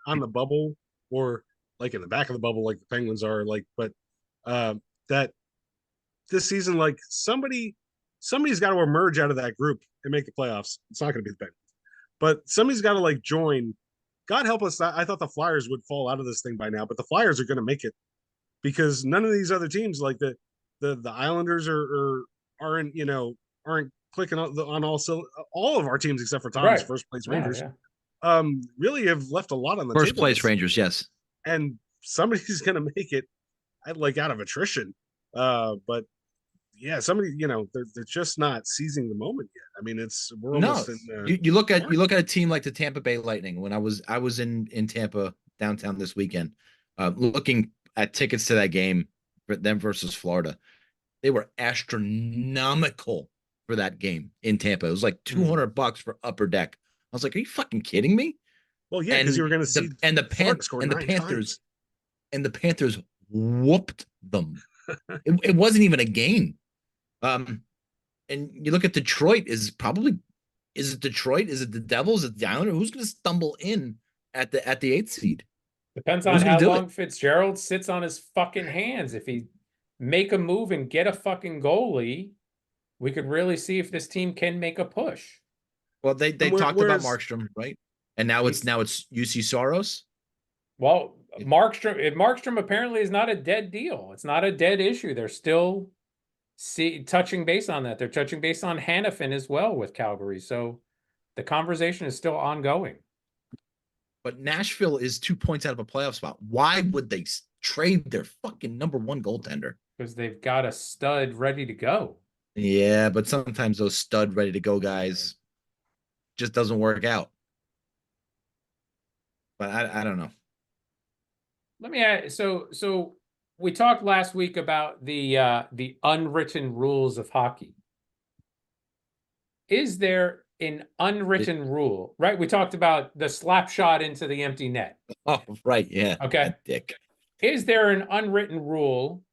on the bubble, or like in the back of the bubble, like the Penguins are, but that this season, like somebody's got to emerge out of that group and make the playoffs. It's not going to be the Penguins, but somebody's got to join. God help us. I thought the Flyers would fall out of this thing by now, but the Flyers are going to make it, because none of these other teams, like the Islanders, aren't clicking on all of our teams except for Tom's first place Rangers. Really have left a lot on the first place Rangers, yes. And somebody's going to make it, out of attrition. But yeah, somebody, they're just not seizing the moment yet. I mean, we're almost in. You look at a team like the Tampa Bay Lightning. When I was in Tampa downtown this weekend, looking at tickets to that game for them versus Florida, they were astronomical for that game in Tampa. It was like $200 for upper deck. I was like, are you fucking kidding me? Well, yeah, because you were going to see the Panthers whooped them. It wasn't even a game. And you look at Detroit is it Detroit? Is it the Devils? Is it the Islanders? Who's going to stumble in at the 8th seed? Depends Who's on gonna how do long it? Fitzgerald sits on his fucking hands. If he make a move and get a fucking goalie, we could really see if this team can make a push. Well, they And talked about Markstrom, right? And now it's UC Soros. Well, Markstrom apparently is not a dead deal. It's not a dead issue. They're still touching base on that. They're touching base on Hannafin as well with Calgary. So the conversation is still ongoing. But Nashville is 2 points out of a playoff spot. Why would they trade their fucking number one goaltender? Because they've got a stud ready to go. Yeah, but sometimes those stud ready to go guys just doesn't work out. But I don't know. Let me add, so we talked last week about the unwritten rules of hockey. Is there an unwritten rule? Right? We talked about the slap shot into the empty net. Oh, right, yeah. Okay. Dick. Is there an unwritten rule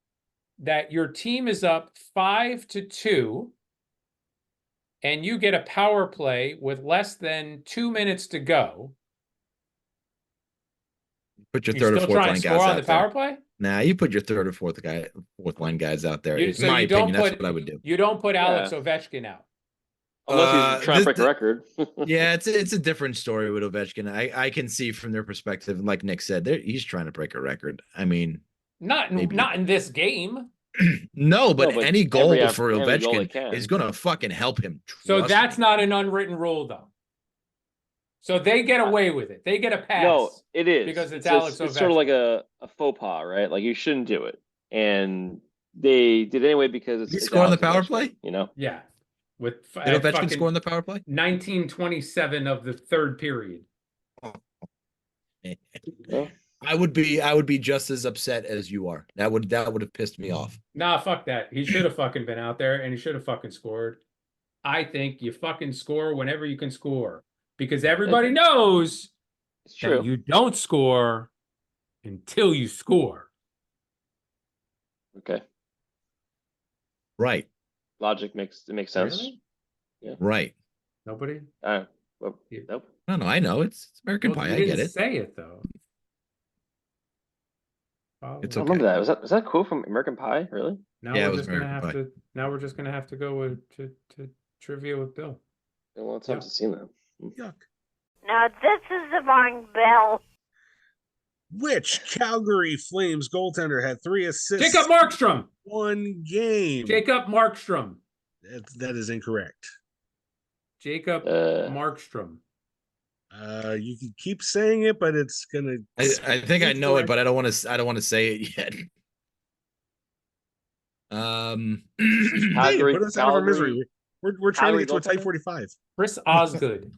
that your team is up 5-2 and you get a power play with less than 2 minutes to go? Put your third or fourth line guys on out the there. Power play? Nah, you put your third or fourth line guys out there. In So my you don't opinion, that's put- what I would do. You don't put Alex Ovechkin out. Unless he's trying to break a record. Yeah, it's a different story with Ovechkin. I can see from their perspective, and like Nick said, he's trying to break a record. I mean, Not in this game. no, but but any goal for every goal they Ovechkin can. is going to fucking help him. So that's me. not an unwritten rule, though. So they get away with it. They get a pass. No, it is because it's Alex It's sort of Ovechkin. like a faux pas, right? Like you shouldn't do it, and they did anyway because Did he it's score on the Alex power Ovechkin, play? You know, Yeah. With Did Ovechkin score in the power play? 1927 of the third period. Well, I would be just as upset as you are. That would have pissed me off. Nah, fuck that. He should have fucking been out there and he should have fucking scored. I think you fucking score whenever you can score because everybody knows it's true. that you don't score until you score. Okay, Right. logic makes sense. Really? Yeah. Right. Nobody? Well, Yeah. nope. No, I know it's American Well, Pie. you I didn't get it. say it though. It's I okay. remember that. Was that a quote from American Pie? Really? Now Yeah, it we're was just gonna American have Pie. to. Now we're just gonna have to go with to trivia with Bill. Been a long time Yeah. since I've seen that. Yuck. Now this is the wrong bell. Which Calgary Flames goaltender had 3 assists? Jacob Markstrom. One game. Jacob Markstrom. That is incorrect. Jacob Uh, Markstrom. You can keep saying it, but it's gonna. I think I know it, incorrect. but I don't want to say it yet. Calgary- Put us out of our misery. Calgary- We're trying to Calgary get to a tight goaltender? 45. Chris Osgood.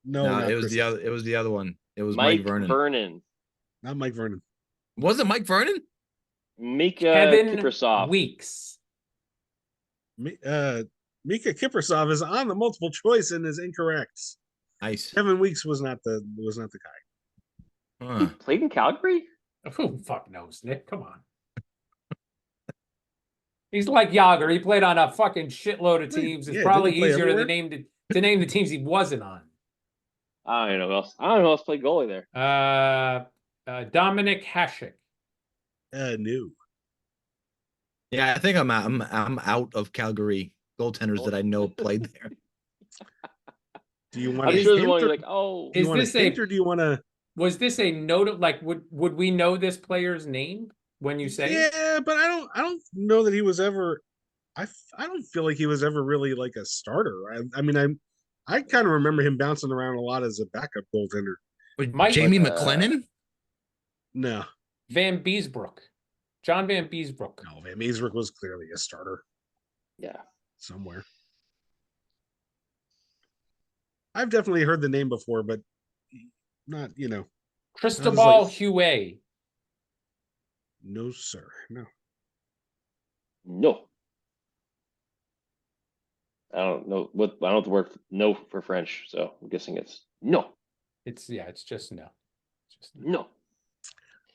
No, No, not it was Chris. the other. It was the other one. It was Mike Mike Vernon. Vernon, Not Mike Vernon. Was it Mike Vernon? Mika Kevin Kiprasov. Weeks. Mika Kiprasov is on the multiple choice and is incorrect. Nice. Kevin Weeks was not the guy. He Huh. played in Calgary. Who fuck knows, Nick? Come on. He's like Jagr. He played on a fucking shitload of teams. It's Yeah, probably didn't he play easier to everywhere? name the teams he wasn't on. I don't know who else. I don't know who else played goalie there. Dominic Hasek. No. Yeah, I think I'm out of Calgary goaltenders that I know played there. Do you want I'm to sure there's hint one you're or, like, oh, do you Is want this to hint or do you want to? Was this a note? Like, would we know this player's name when you say it? Yeah, but I don't know that he was ever. I don't feel like he was ever really like a starter. I mean, I kind of remember him bouncing around a lot as a backup goaltender. Mike- Jamie Like, McLennan? No, Van Beesbrook. John Van Beesbrook. no, Van Meesbrook was clearly a starter yeah. somewhere. I've definitely heard the name before, but not, Cristobal like- Huet. no, sir. No. No. I don't know the word no for French, so I'm guessing it's no. It's just no. It's just no. No.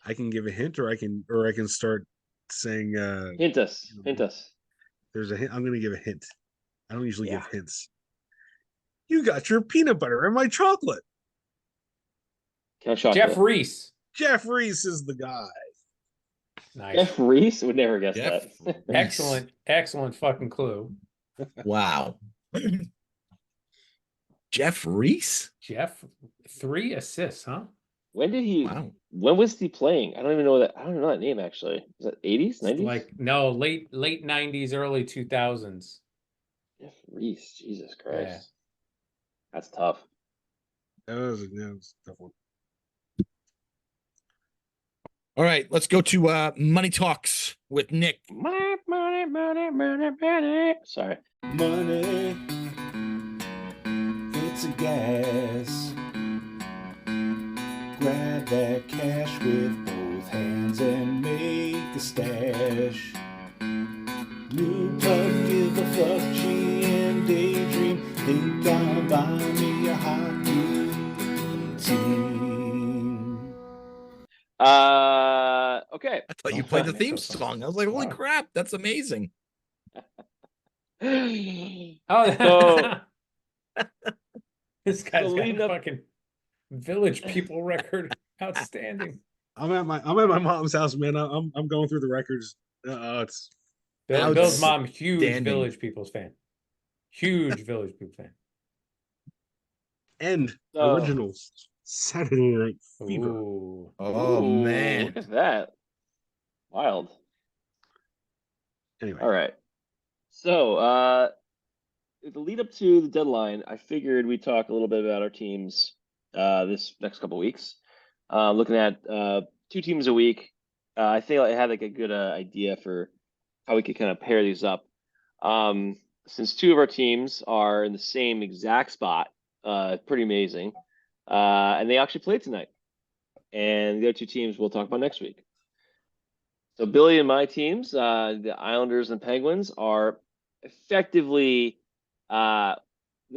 I can give a hint or I can start saying, hint us. There's a hint. I'm going to give a hint. I don't usually Yeah. give hints. You got your peanut butter in my chocolate. Count chocolate. Jeff Reese. Jeff Reese is the guy. Nice. Jeff Reese would never guess Jeff that. Reese. Excellent fucking clue. Wow. Jeff Reese? Jeff, 3 assists, huh? When did he? Wow. When was he playing? I don't even know that. I don't know that name actually. Is that 80s, 90s? Like no, late 90s, early 2000s. Jeff Reese. Jesus Christ. Yeah. That's tough. That was a tough one. All right, let's go to Money Talks with Nick. Money. Sorry. Money, it's a gas. Grab that cash with both hands and make a stash. New puff, give a fuck, G and daydream. Think I'll buy me a hockey team. Okay. I thought you played the theme so song. I was like, holy crap, that's amazing. Oh, So this guy's got leading a up- fucking Village People record. Outstanding. I'm at my mom's house, man. I'm going through the records. It's Bill's mom, huge Outstanding. Village People's fan. Huge Village People fan. and Oh. originals. Saturday Night Fever. Ooh. Oh, Ooh, man. look at that. Wild. Anyway, All right. So, the lead up to the deadline, I figured we'd talk a little bit about our teams this next couple weeks. Looking at 2 teams a week. I think I had like a good idea for how we could kind of pair these up. Since 2 of our teams are in the same exact spot, pretty amazing. And they actually played tonight. And the other 2 teams we'll talk about next week. So Billy and my teams, the Islanders and Penguins, are effectively not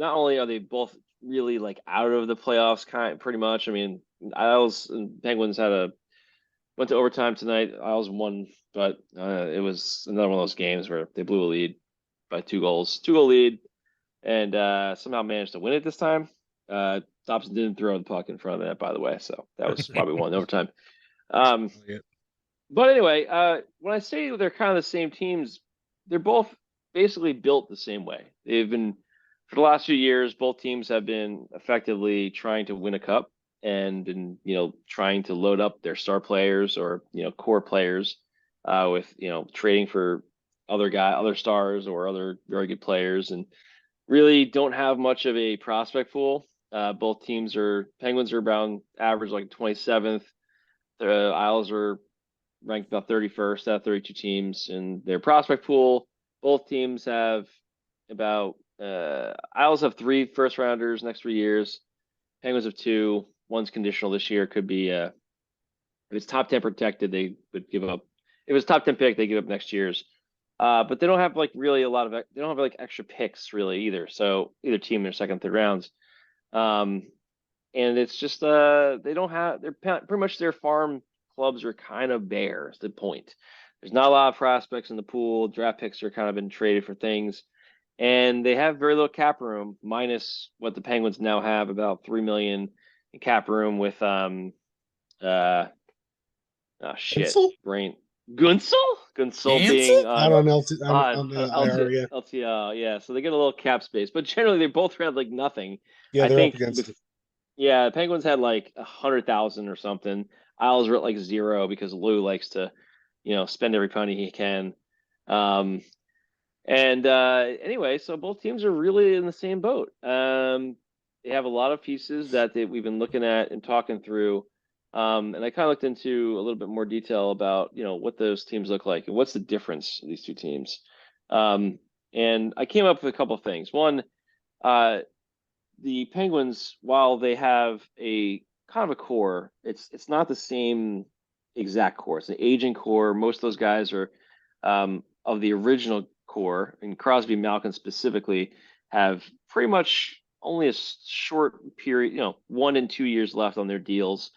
only are they both really like out of the playoffs, pretty much. I mean, Isles and Penguins went to overtime tonight. Isles won, but it was another one of those games where they blew a lead by 2 goals, 2-goal lead, and somehow managed to win it this time. Thompson didn't throw the puck in front of that, by the way, so that was why we won in overtime. But anyway, when I say they're kind of the same teams, they're both basically built the same way. They've been, for the last few years, both teams have been effectively trying to win a cup and been, trying to load up their star players or, core players with, trading for other stars or other very good players, and really don't have much of a prospect pool. Both teams Penguins are around average like 27th. The Isles are ranked about 31st out of 32 teams in their prospect pool. Both teams have about Isles have 3 first rounders next 3 years. Penguins have 2. One's conditional this year. Could be if it's top 10 protected, they would give up. If it's top 10 pick, they give up next year's. But they don't have like really a lot of. They don't have like extra picks really either. So either team in their second, third rounds. And it's just they don't have. They're pretty much their farm clubs are kind of bare. Is the point. There's not a lot of prospects in the pool. Draft picks are kind of been traded for things, and they have very little cap room, minus what the Penguins now have, about $3 million in cap room with Gunsel being out on LTL, LTL, yeah. So they get a little cap space, but generally they both had like nothing. Yeah, they're up against it. Yeah, Penguins had like 100,000 or something. Isles were at like 0 because Lou likes to, spend every penny he can. Anyway, so both teams are really in the same boat. They have a lot of pieces that we've been looking at and talking through. And I kind of looked into a little bit more detail about, what those teams look like and what's the difference of these 2 teams. And I came up with a couple of things. One, the Penguins, while they have a kind of a core, it's not the same exact core. It's an aging core. Most of those guys are of the original core, and Crosby and Malkin specifically have pretty much only a short period, 1 and 2 years left on their deals.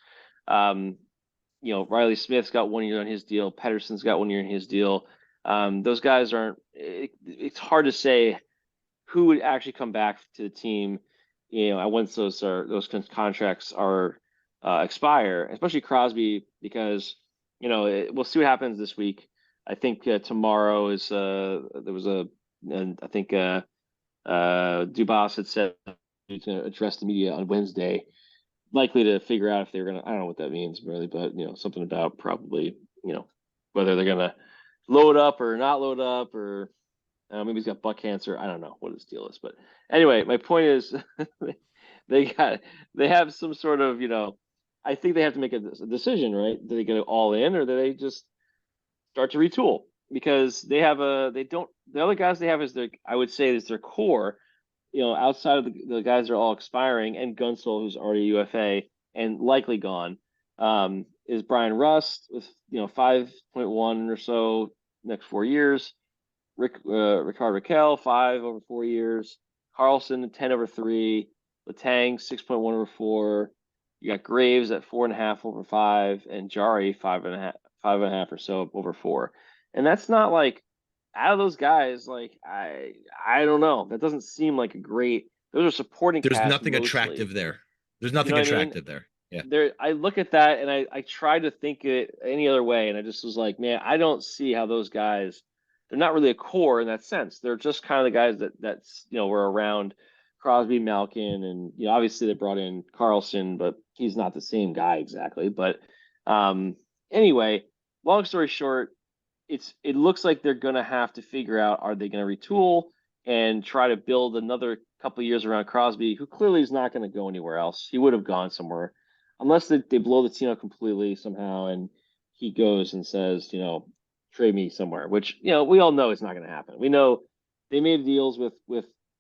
Riley Smith's got 1 year on his deal. Pedersen's got 1 year in his deal. Those guys aren't. It's hard to say who would actually come back to the team. Once those contracts are expire, especially Crosby, because we'll see what happens this week. I think tomorrow is there was and I think Dubas had said he's going to address the media on Wednesday, likely to figure out if they're going to. I don't know what that means really, but something about probably whether they're going to load up or not load up, or maybe he's got butt cancer. I don't know what his deal is, but anyway, my point is they have some sort of I think they have to make a decision, right? Do they go all in, or do they just start to retool? Because the other guys they have is I would say is their core. Outside of the guys that are all expiring, and Gunsel, who's already UFA and likely gone, is Brian Rust with 5.1 or so next 4 years. Rickard Raquel, 5 over 4 years. Carlson, 10 over 3. Letang, 6.1 over 4. You got Graves at 4.5 over 5, and Jari 5.5 or so over 4. And that's not like, out of those guys, like I don't know. That doesn't seem like a great. Those are supporting. There's cast nothing mostly. Attractive there. There's nothing attractive there. Yeah. I look at that and I try to think it any other way, and I just was like, man, I don't see how those guys. They're not really a core in that sense. They're just kind of the guys that's were around Crosby, Malkin, and obviously they brought in Carlson, but he's not the same guy exactly. But anyway, long story short, it looks like they're gonna have to figure out, are they gonna retool and try to build another couple of years around Crosby, who clearly is not gonna go anywhere else. He would have gone somewhere unless they blow the team up completely somehow and he goes and says, trade me somewhere, which we all know it's not going to happen. We know they made deals with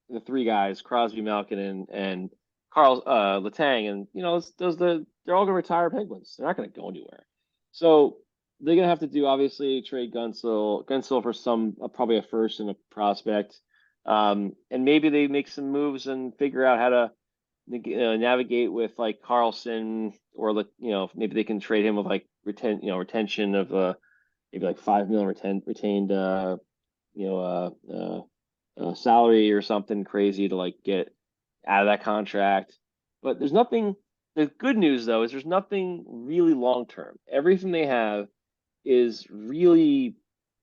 the three guys, Crosby, Malkin, and Carl Letang, and they're all going to retire Penguins. They're not going to go anywhere. So they're going to have to do, obviously, trade Gunsel for some probably a first and a prospect, and maybe they make some moves and figure out how to navigate with like Carlson, or maybe they can trade him with like retention of maybe like $5 million retained salary or something crazy to like get out of that contract. But there's nothing. The good news though is there's nothing really long term. Everything they have is really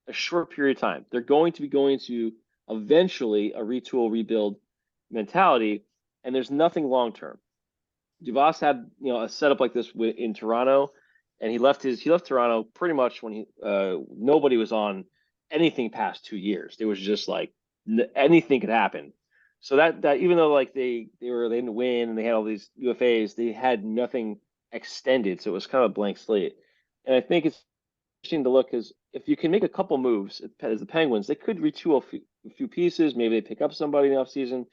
a short period of time. They're going to eventually a retool, rebuild mentality, and there's nothing long term. Dubas had a setup like this in Toronto, and he left Toronto pretty much when nobody was on anything past 2 years. It was just like anything could happen. So that even though like they didn't win and they had all these UFAs, they had nothing extended, so it was kind of a blank slate. And I think it's interesting to look, because if you can make a couple moves as the Penguins, they could retool a few pieces. Maybe they pick up somebody in the offseason,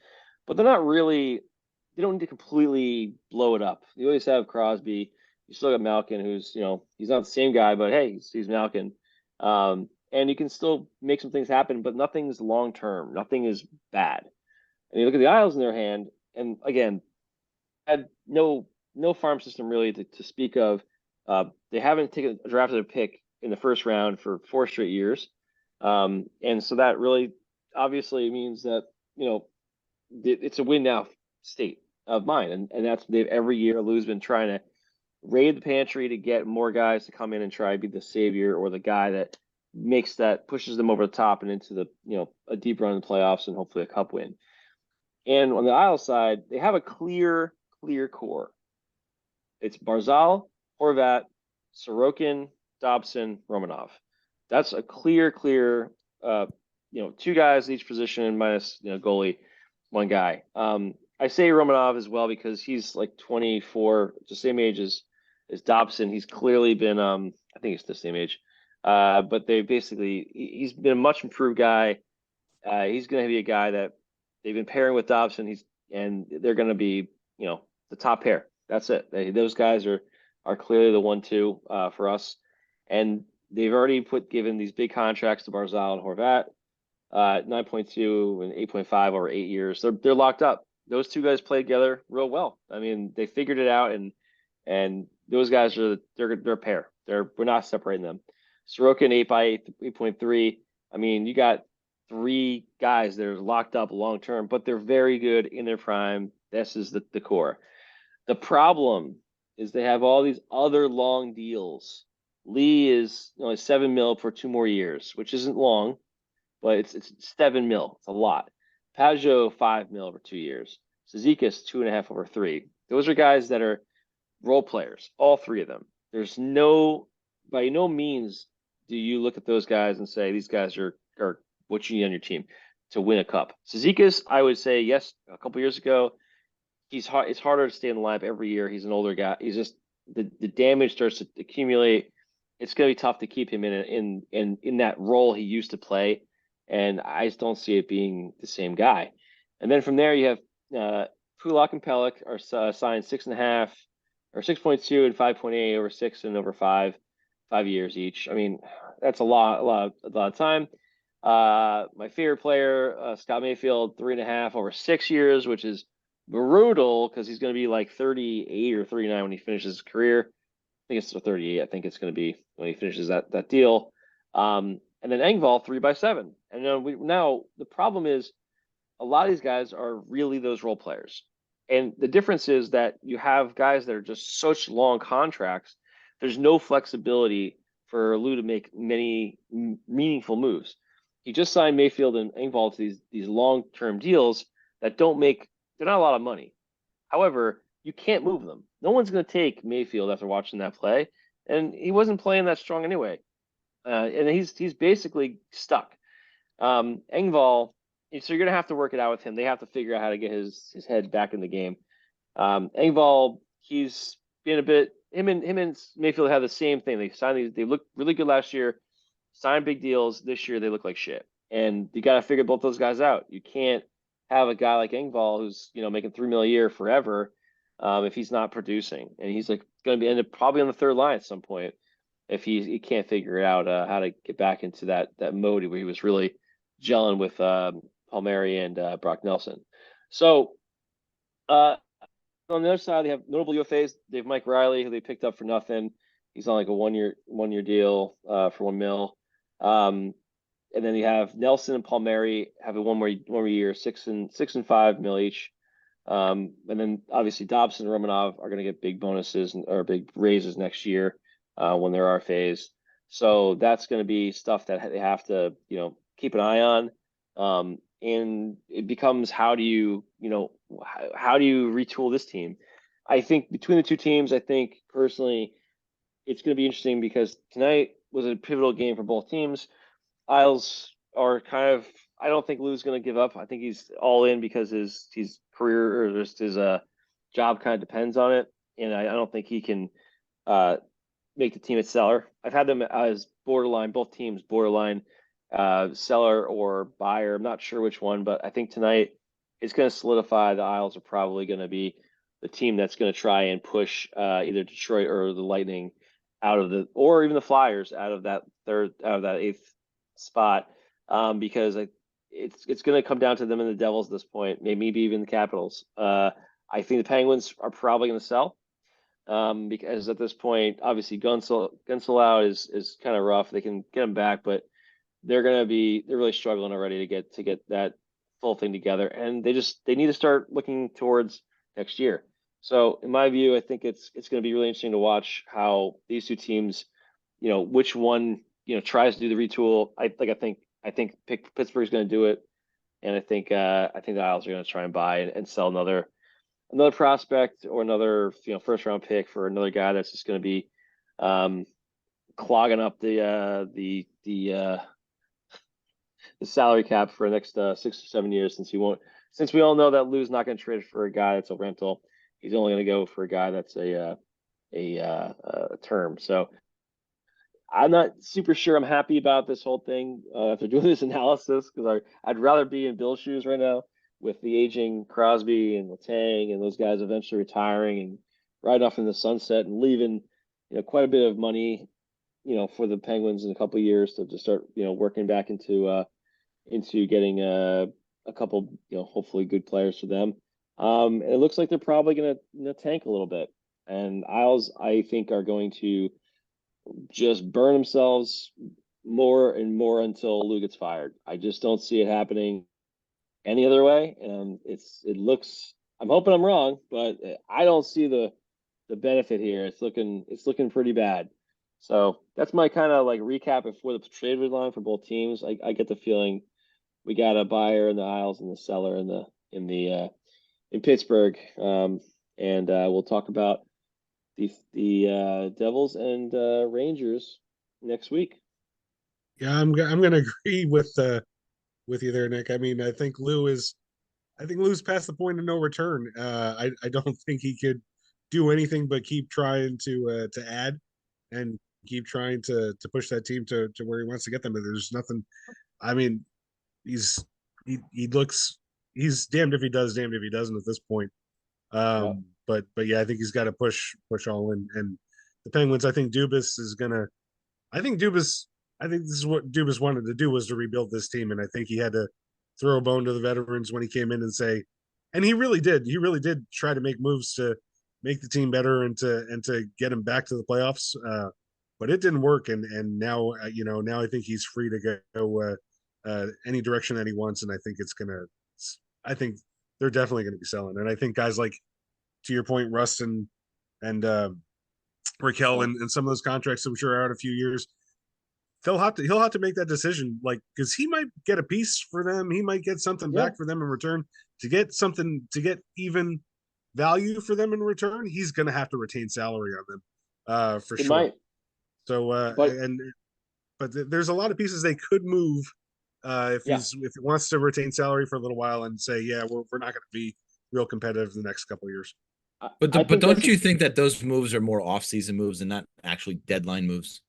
but they're not really. They don't need to completely blow it up. You always have Crosby. You still got Malkin, who's he's not the same guy, but hey, he's Malkin, and you can still make some things happen. But nothing's long term. Nothing is bad. And you look at the Isles in their hand, and again, had no farm system really to speak of. They haven't drafted a pick in the first round for 4 straight years, and so that really obviously means that it's a win now state of mind, and that's they've every year Lou's been trying to raid the pantry to get more guys to come in and try to be the savior or the guy that pushes them over the top and into the a deep run in the playoffs and hopefully a cup win. And on the Isles side, they have a clear core. It's Barzal, Horvat, Sorokin, Dobson, Romanov. That's a clear 2 guys at each position minus goalie, 1 guy. I say Romanov as well because he's like 24, the same age as Dobson. He's clearly been I think he's the same age. But he's been a much improved guy. He's going to be a guy that they've been pairing with Dobson. And they're going to be, the top pair. That's it. Those guys are clearly the 1-2 for us. And they've already given these big contracts to Barzal and Horvat, 9.2 and 8.5 over 8 years. They're locked up. Those 2 guys play together real well. I mean, they figured it out, and those guys they're a pair. We're not separating them. Sorokin 8x8.3. I mean, you got 3 guys that are locked up long term, but they're very good in their prime. This is the core. The problem is they have all these other long deals. Lee is only $7 million for 2 more years, which isn't long, but it's $7 million. It's a lot. Pajot $5 million over 2 years. Cizikas 2.5 over 3. Those are guys that are role players, all 3 of them. There's by no means do you look at those guys and say these guys are what you need on your team to win a cup. Cizikas, I would say yes. A couple years ago, it's harder to stay in the lineup every year. He's an older guy. He's just the damage starts to accumulate. It's going to be tough to keep him in that role he used to play, and I just don't see it being the same guy. And then from there you have Pulak and Pelech are signed 6.5 or 6.2 and 5.8 over 6 and over 5 years each. I mean, that's a lot of time. My favorite player, Scott Mayfield, 3.5 over 6 years, which is brutal because he's going to be like 38 or 39 when he finishes his career. I think it's 38. I think it's going to be when he finishes that deal. And then Engvall 3x7. And then now the problem is a lot of these guys are really those role players. And the difference is that you have guys that are just such long contracts. There's no flexibility for Lou to make many meaningful moves. He just signed Mayfield and Engvall to these long-term deals that they're not a lot of money. However, you can't move them. No one's going to take Mayfield after watching that play, and he wasn't playing that strong anyway. And he's basically stuck. Engvall, so you're going to have to work it out with him. They have to figure out how to get his head back in the game. Engvall, he's been a bit. Him and Mayfield have the same thing. They looked really good last year, signed big deals. This year they look like shit, and you got to figure both those guys out. You can't have a guy like Engvall who's making $3 million a year forever if he's not producing, and he's like going to be ended probably on the third line at some point if he can't figure it out how to get back into that mode where he was really gelling with Palmieri and Brock Nelson. So on the other side, they have notable UFAs. They have Mike Riley, who they picked up for nothing. He's on like a one year deal for $1 million. And then you have Nelson and Palmieri have a one more year, $6 and $5 million each. And then obviously Dobson and Romanov are going to get big bonuses or big raises next year when they're RFAs. So that's going to be stuff that they have to keep an eye on. And it becomes how do you retool this team? I think between the two teams, I think personally it's going to be interesting because tonight was a pivotal game for both teams. Isles are I don't think Lou's going to give up. I think he's all in because his career or just his job kind of depends on it. And I don't think he can make the team a seller. I've had them as borderline, both teams borderline seller or buyer. I'm not sure which one, but I think tonight it's going to solidify the Isles are probably going to be the team that's going to try and push either Detroit or the Lightning or even the Flyers out of that eighth spot because it's going to come down to them and the Devils at this point, maybe even the Capitals. I think the Penguins are probably going to sell because at this point, obviously Gunsel out is kind of rough. They can get him back, but they're really struggling already to get that full thing together, and they need to start looking towards next year. So in my view, I think it's going to be really interesting to watch how these two teams, which one tries to do the retool. I think Pittsburgh's going to do it, and I think the Isles are going to try and buy and sell another prospect or another first round pick for another guy that's just going to be clogging up the salary cap for the next 6 or 7 years since we all know that Lou's not going to trade for a guy that's a rental. He's only going to go for a guy that's a term. So I'm not super sure I'm happy about this whole thing after doing this analysis because I'd rather be in Bill's shoes right now with the aging Crosby and Letang and those guys eventually retiring and riding off in the sunset and leaving quite a bit of money for the Penguins in a couple of years to just start working back into getting a couple hopefully good players for them. And it looks like they're probably going to tank a little bit. And Isles, I think, are going to just burn themselves more and more until Lou gets fired. I just don't see it happening any other way. It looks. I'm hoping I'm wrong, but I don't see the benefit here. It's looking pretty bad. So that's my kind of like recap before the trade deadline for both teams. I get the feeling we got a buyer in the Isles and the seller in Pittsburgh. And we'll talk about the Devils and Rangers next week. Yeah, I'm gonna agree with you there, Nick. I mean, I think Lou's past the point of no return. I don't think he could do anything but keep trying to add and keep trying to push that team to where he wants to get them. And there's nothing. I mean, he looks he's damned if he does, damned if he doesn't at this point. But yeah, I think he's got to push all in. And the Penguins, I think Dubas is gonna. I think this is what Dubas wanted to do, was to rebuild this team, and I think he had to throw a bone to the veterans when he came in and say, and he really did. He really did try to make moves to make the team better and to get him back to the playoffs. But it didn't work, and now now I think he's free to go any direction that he wants, and I think I think they're definitely going to be selling, and I think guys like, to your point, Russ and Raquel and some of those contracts, I'm sure, are out a few years. He'll have to make that decision, like, because he might get a piece for them, he might get something back for them in return. To get even value for them in return, he's going to have to retain salary on them, for sure. Might. So, but there's a lot of pieces they could move if he wants to retain salary for a little while and say, yeah, we're not going to be real competitive the next couple of years. But don't you think that those moves are more off-season moves and not actually deadline moves?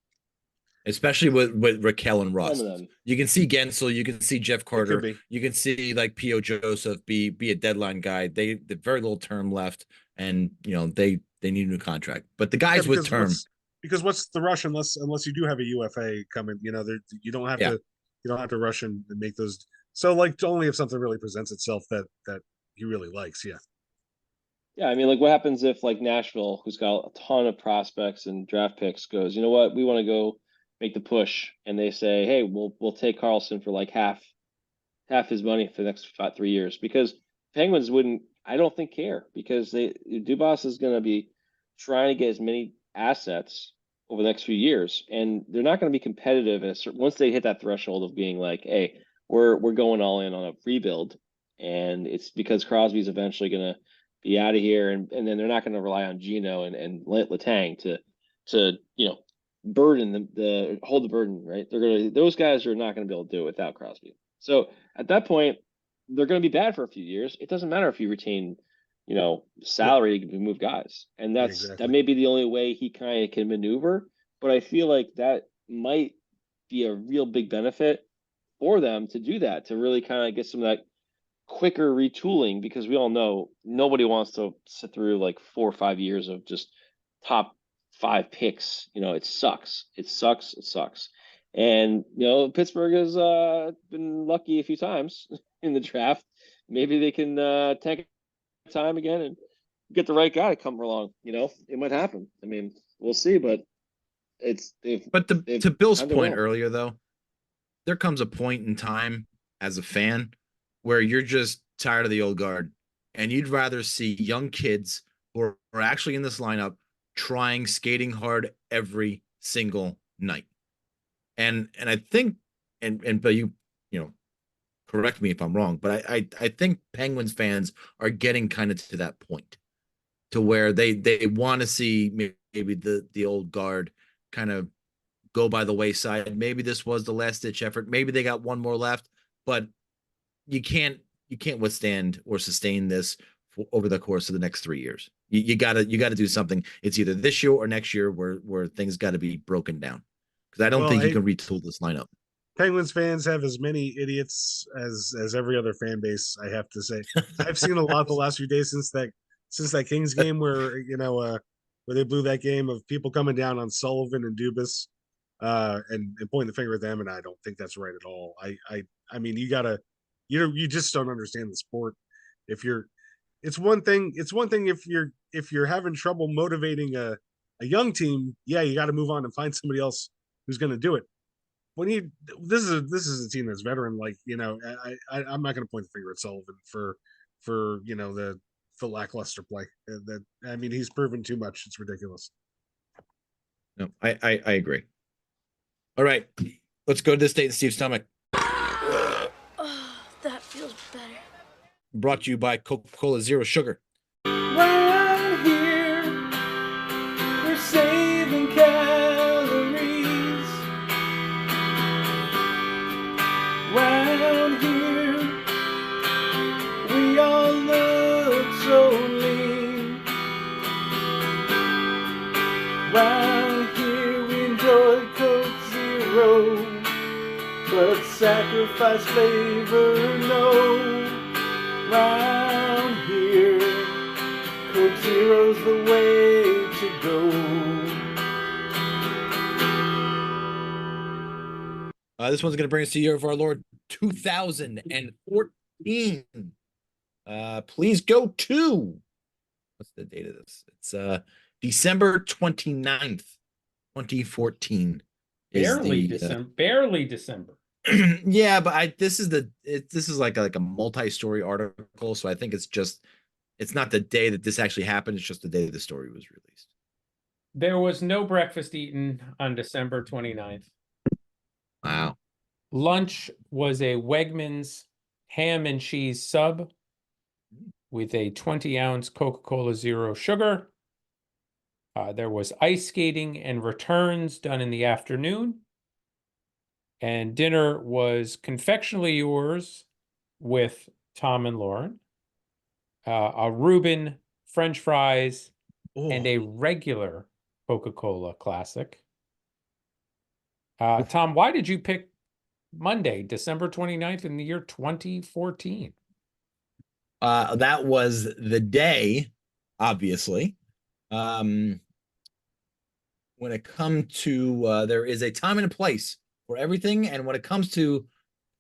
Especially with Raquel and Russ. You can see Gensel, you can see Jeff Carter, you can see like P.O. Joseph be a deadline guy. They very little term left, and they need a new contract. But the guys with term, because what's the rush unless you do have a UFA coming? You don't have to rush and make those. So like, only if something really presents itself that he really likes. Yeah, I mean, like, what happens if like Nashville, who's got a ton of prospects and draft picks, goes, you know what, we want to go make the push, and they say, hey, we'll take Carlson for like half his money for the next 3 years, because Penguins wouldn't, I don't think, care, because Dubas is going to be trying to get as many assets over the next few years, and they're not going to be competitive once they hit that threshold of being like, hey, we're going all in on a rebuild, and it's because Crosby's eventually going to be out of here, and then they're not going to rely on Gino and Letang to burden hold the burden, right? Those guys are not going to be able to do it without Crosby. So at that point, they're going to be bad for a few years. It doesn't matter if you retain, salary to move guys, and that may be the only way he kind of can maneuver. But I feel like that might be a real big benefit for them to do that, to really kind of get some of that quicker retooling, because we all know nobody wants to sit through like 4 or 5 years of just top 5 picks. It sucks. And Pittsburgh has been lucky a few times in the draft. Maybe they can take time again and get the right guy to come along. It might happen. I mean, we'll see, but to Bill's point earlier, though, there comes a point in time as a fan where you're just tired of the old guard, and you'd rather see young kids who are actually in this lineup skating hard every single night. And I think, but you correct me if I'm wrong, but I think Penguins fans are getting kind of to that point, to where they want to see maybe the old guard kind of go by the wayside. Maybe this was the last ditch effort. Maybe they got one more left, but you can't withstand or sustain this over the course of the next 3 years. You gotta do something. It's either this year or next year where things got to be broken down, because I don't think you can retool this lineup. Penguins fans have as many idiots as every other fan base, I have to say. I've seen a lot the last few days since that Kings game where they blew that game, of people coming down on Sullivan and Dubas and pointing the finger at them, and I don't think that's right at all. I mean, you just don't understand the sport. It's one thing if you're having trouble motivating a a young team, yeah, you got to move on and find somebody else who's going to do it. When you this is a team that's veteran, like I'm not going to point the finger at Sullivan for the lackluster play. That I mean, he's proven too much. It's ridiculous. No, I agree. All right, let's go to this date in Steve's stomach. Oh, that feels better. Brought to you by Coca-Cola Zero Sugar. Right here, we're saving calories. Round here, we all look so lean. Round here, we enjoy Coke Zero, but sacrifice flavor, no. Round here, Coke Zero's the way to go. This one's going to bring us to the year of our Lord 2014. Please go to, what's the date of this? It's December 29th, 2014. Barely December. Yeah, but this is like a multi-story article, so I think it's not the day that this actually happened. It's just the day that the story was released. There was no breakfast eaten on December 29th. Wow. Lunch was a Wegmans ham and cheese sub with a 20-ounce Coca-Cola Zero Sugar. There was ice skating and returns done in the afternoon. And dinner was Confectionately Yours with Tom and Lauren, a Reuben French fries, and a regular Coca-Cola Classic. Tom, why did you pick Monday, December 29th in the year 2014? That was the day, obviously. When it comes to, there is a time and a place for everything. And when it comes to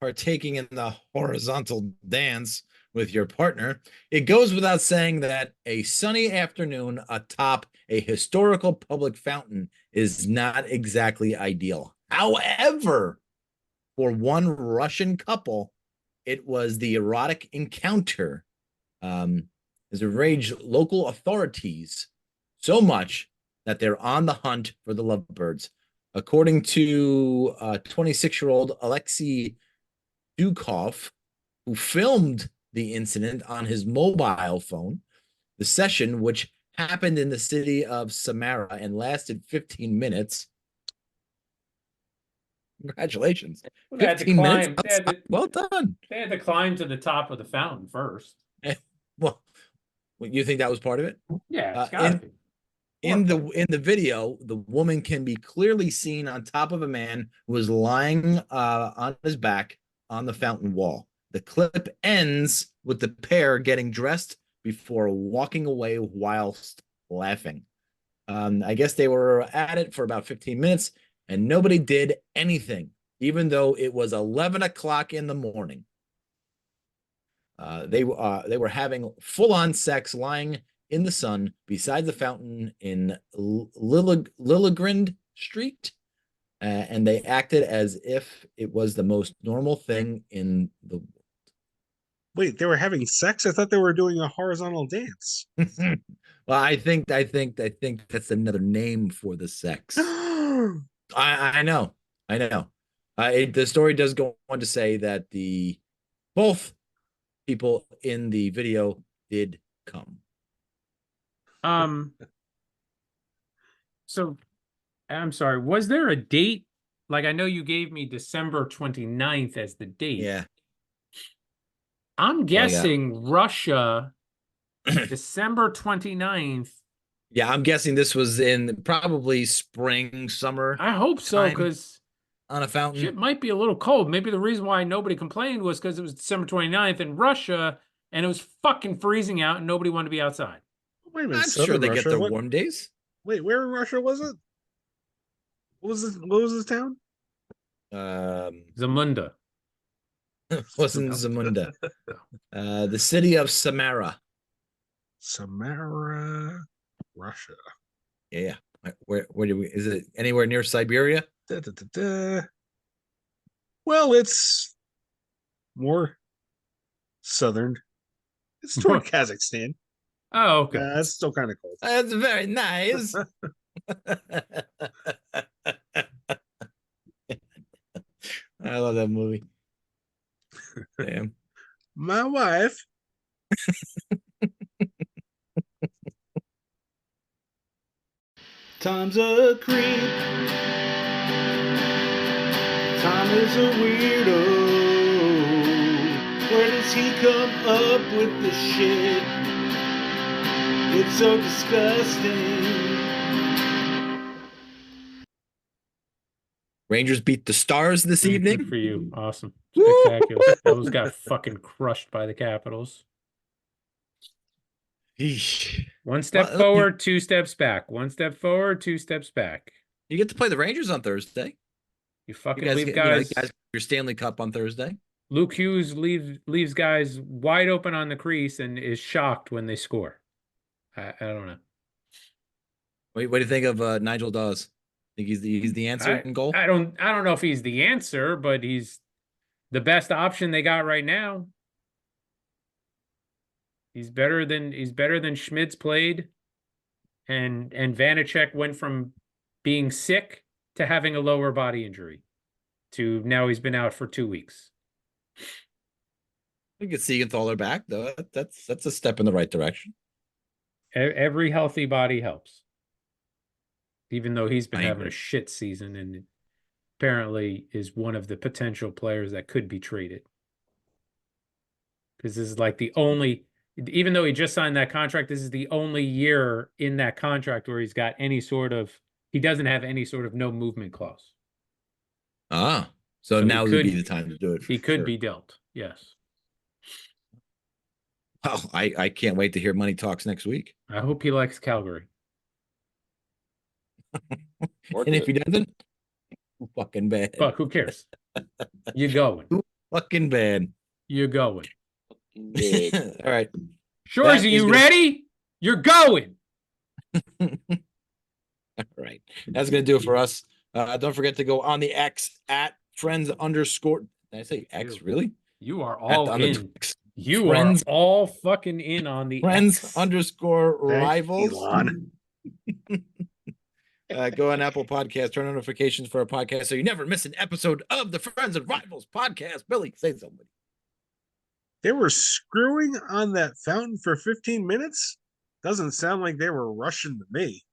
partaking in the horizontal dance with your partner, it goes without saying that a sunny afternoon atop a historical public fountain is not exactly ideal. However, for one Russian couple, it was the erotic encounter has enraged local authorities so much that they're on the hunt for the lovebirds. According to 26-year-old Alexei Dukov, who filmed the incident on his mobile phone, the session, which happened in the city of Samara and lasted 15 minutes. Congratulations. Well, 15 minutes. Well done. They had to climb to the top of the fountain first. Well, you think that was part of it? Yeah, it's gotta be. In the video, the woman can be clearly seen on top of a man who was lying on his back on the fountain wall. The clip ends with the pair getting dressed before walking away whilst laughing. I guess they were at it for about 15 minutes and nobody did anything, even though it was 11 o'clock in the morning. They were having full-on sex lying in the sun beside the fountain in Lilligrind Street, and they acted as if it was the most normal thing in the world. Wait, they were having sex? I thought they were doing a horizontal dance. Well, I think that's another name for the sex. I know. The story does go on to say that both people in the video did come. So I'm sorry, was there a date? Like, I know you gave me December 29th as the date. Yeah. I'm guessing Russia, December 29th. Yeah, I'm guessing this was in probably spring, summer. I hope so, because on a fountain. Shit might be a little cold. Maybe the reason why nobody complained was because it was December 29th in Russia and it was fucking freezing out and nobody wanted to be outside. Wait a minute. I'm sure they get their warm days. Wait, where in Russia was it? What was this town? Zamunda. Wasn't Zamunda. The city of Samara. Samara, Russia. Yeah. Where do we? Is it anywhere near Siberia? Well, it's more southern. It's toward Kazakhstan. Oh, okay. It's still kind of cold. That's very nice. I love that movie. Damn. My wife. Time's a creep. Time is a weirdo. Where does he come up with the shit? It's so disgusting. Rangers beat the Stars this evening. Good for you. Awesome. Spectacular. Those got fucking crushed by the Capitals. One step forward, 2 steps back. 1 step forward, 2 steps back. You get to play the Rangers on Thursday. You fucking guys leave get, guys. You guys get your Stanley Cup on Thursday. Luke Hughes leaves guys wide open on the crease and is shocked when they score. I don't know. What do you think of Nigel Dawes? Think he's the answer in goal? I don't know if he's the answer, but he's the best option they got right now. He's better than Schmidt's played, and Vanacek went from being sick to having a lower body injury to now he's been out for 2 weeks. We could see Siegenthaler back though. That's a step in the right direction. Every healthy body helps. Even though he's been having agree. a shit season and apparently is one of the potential players that could be traded. Because this is like the only, even though he just signed that contract, this is the only year in that contract where he's got any sort of, he doesn't have any sort of no movement clause. Ah, so now would be the time to do it. He could be dealt, yes. Oh, I can't wait to hear money talks next week. I hope he likes Calgary. And if he doesn't, fucking bad. Fuck, who cares? You're going. Fucking bad. You're going. All right. Shorzy, you ready? You're going. All right. That's going to do it for us. Don't forget to go on the X at friends underscore. Did I say X? Really? You are all in. You friends, are all fucking in on the friends X. underscore rivals. Go on Apple Podcasts, turn on notifications for our podcast so you never miss an episode of the Friends and Rivals podcast. Billy, say something. They were screwing on that fountain for 15 minutes? Doesn't sound like they were rushing to me.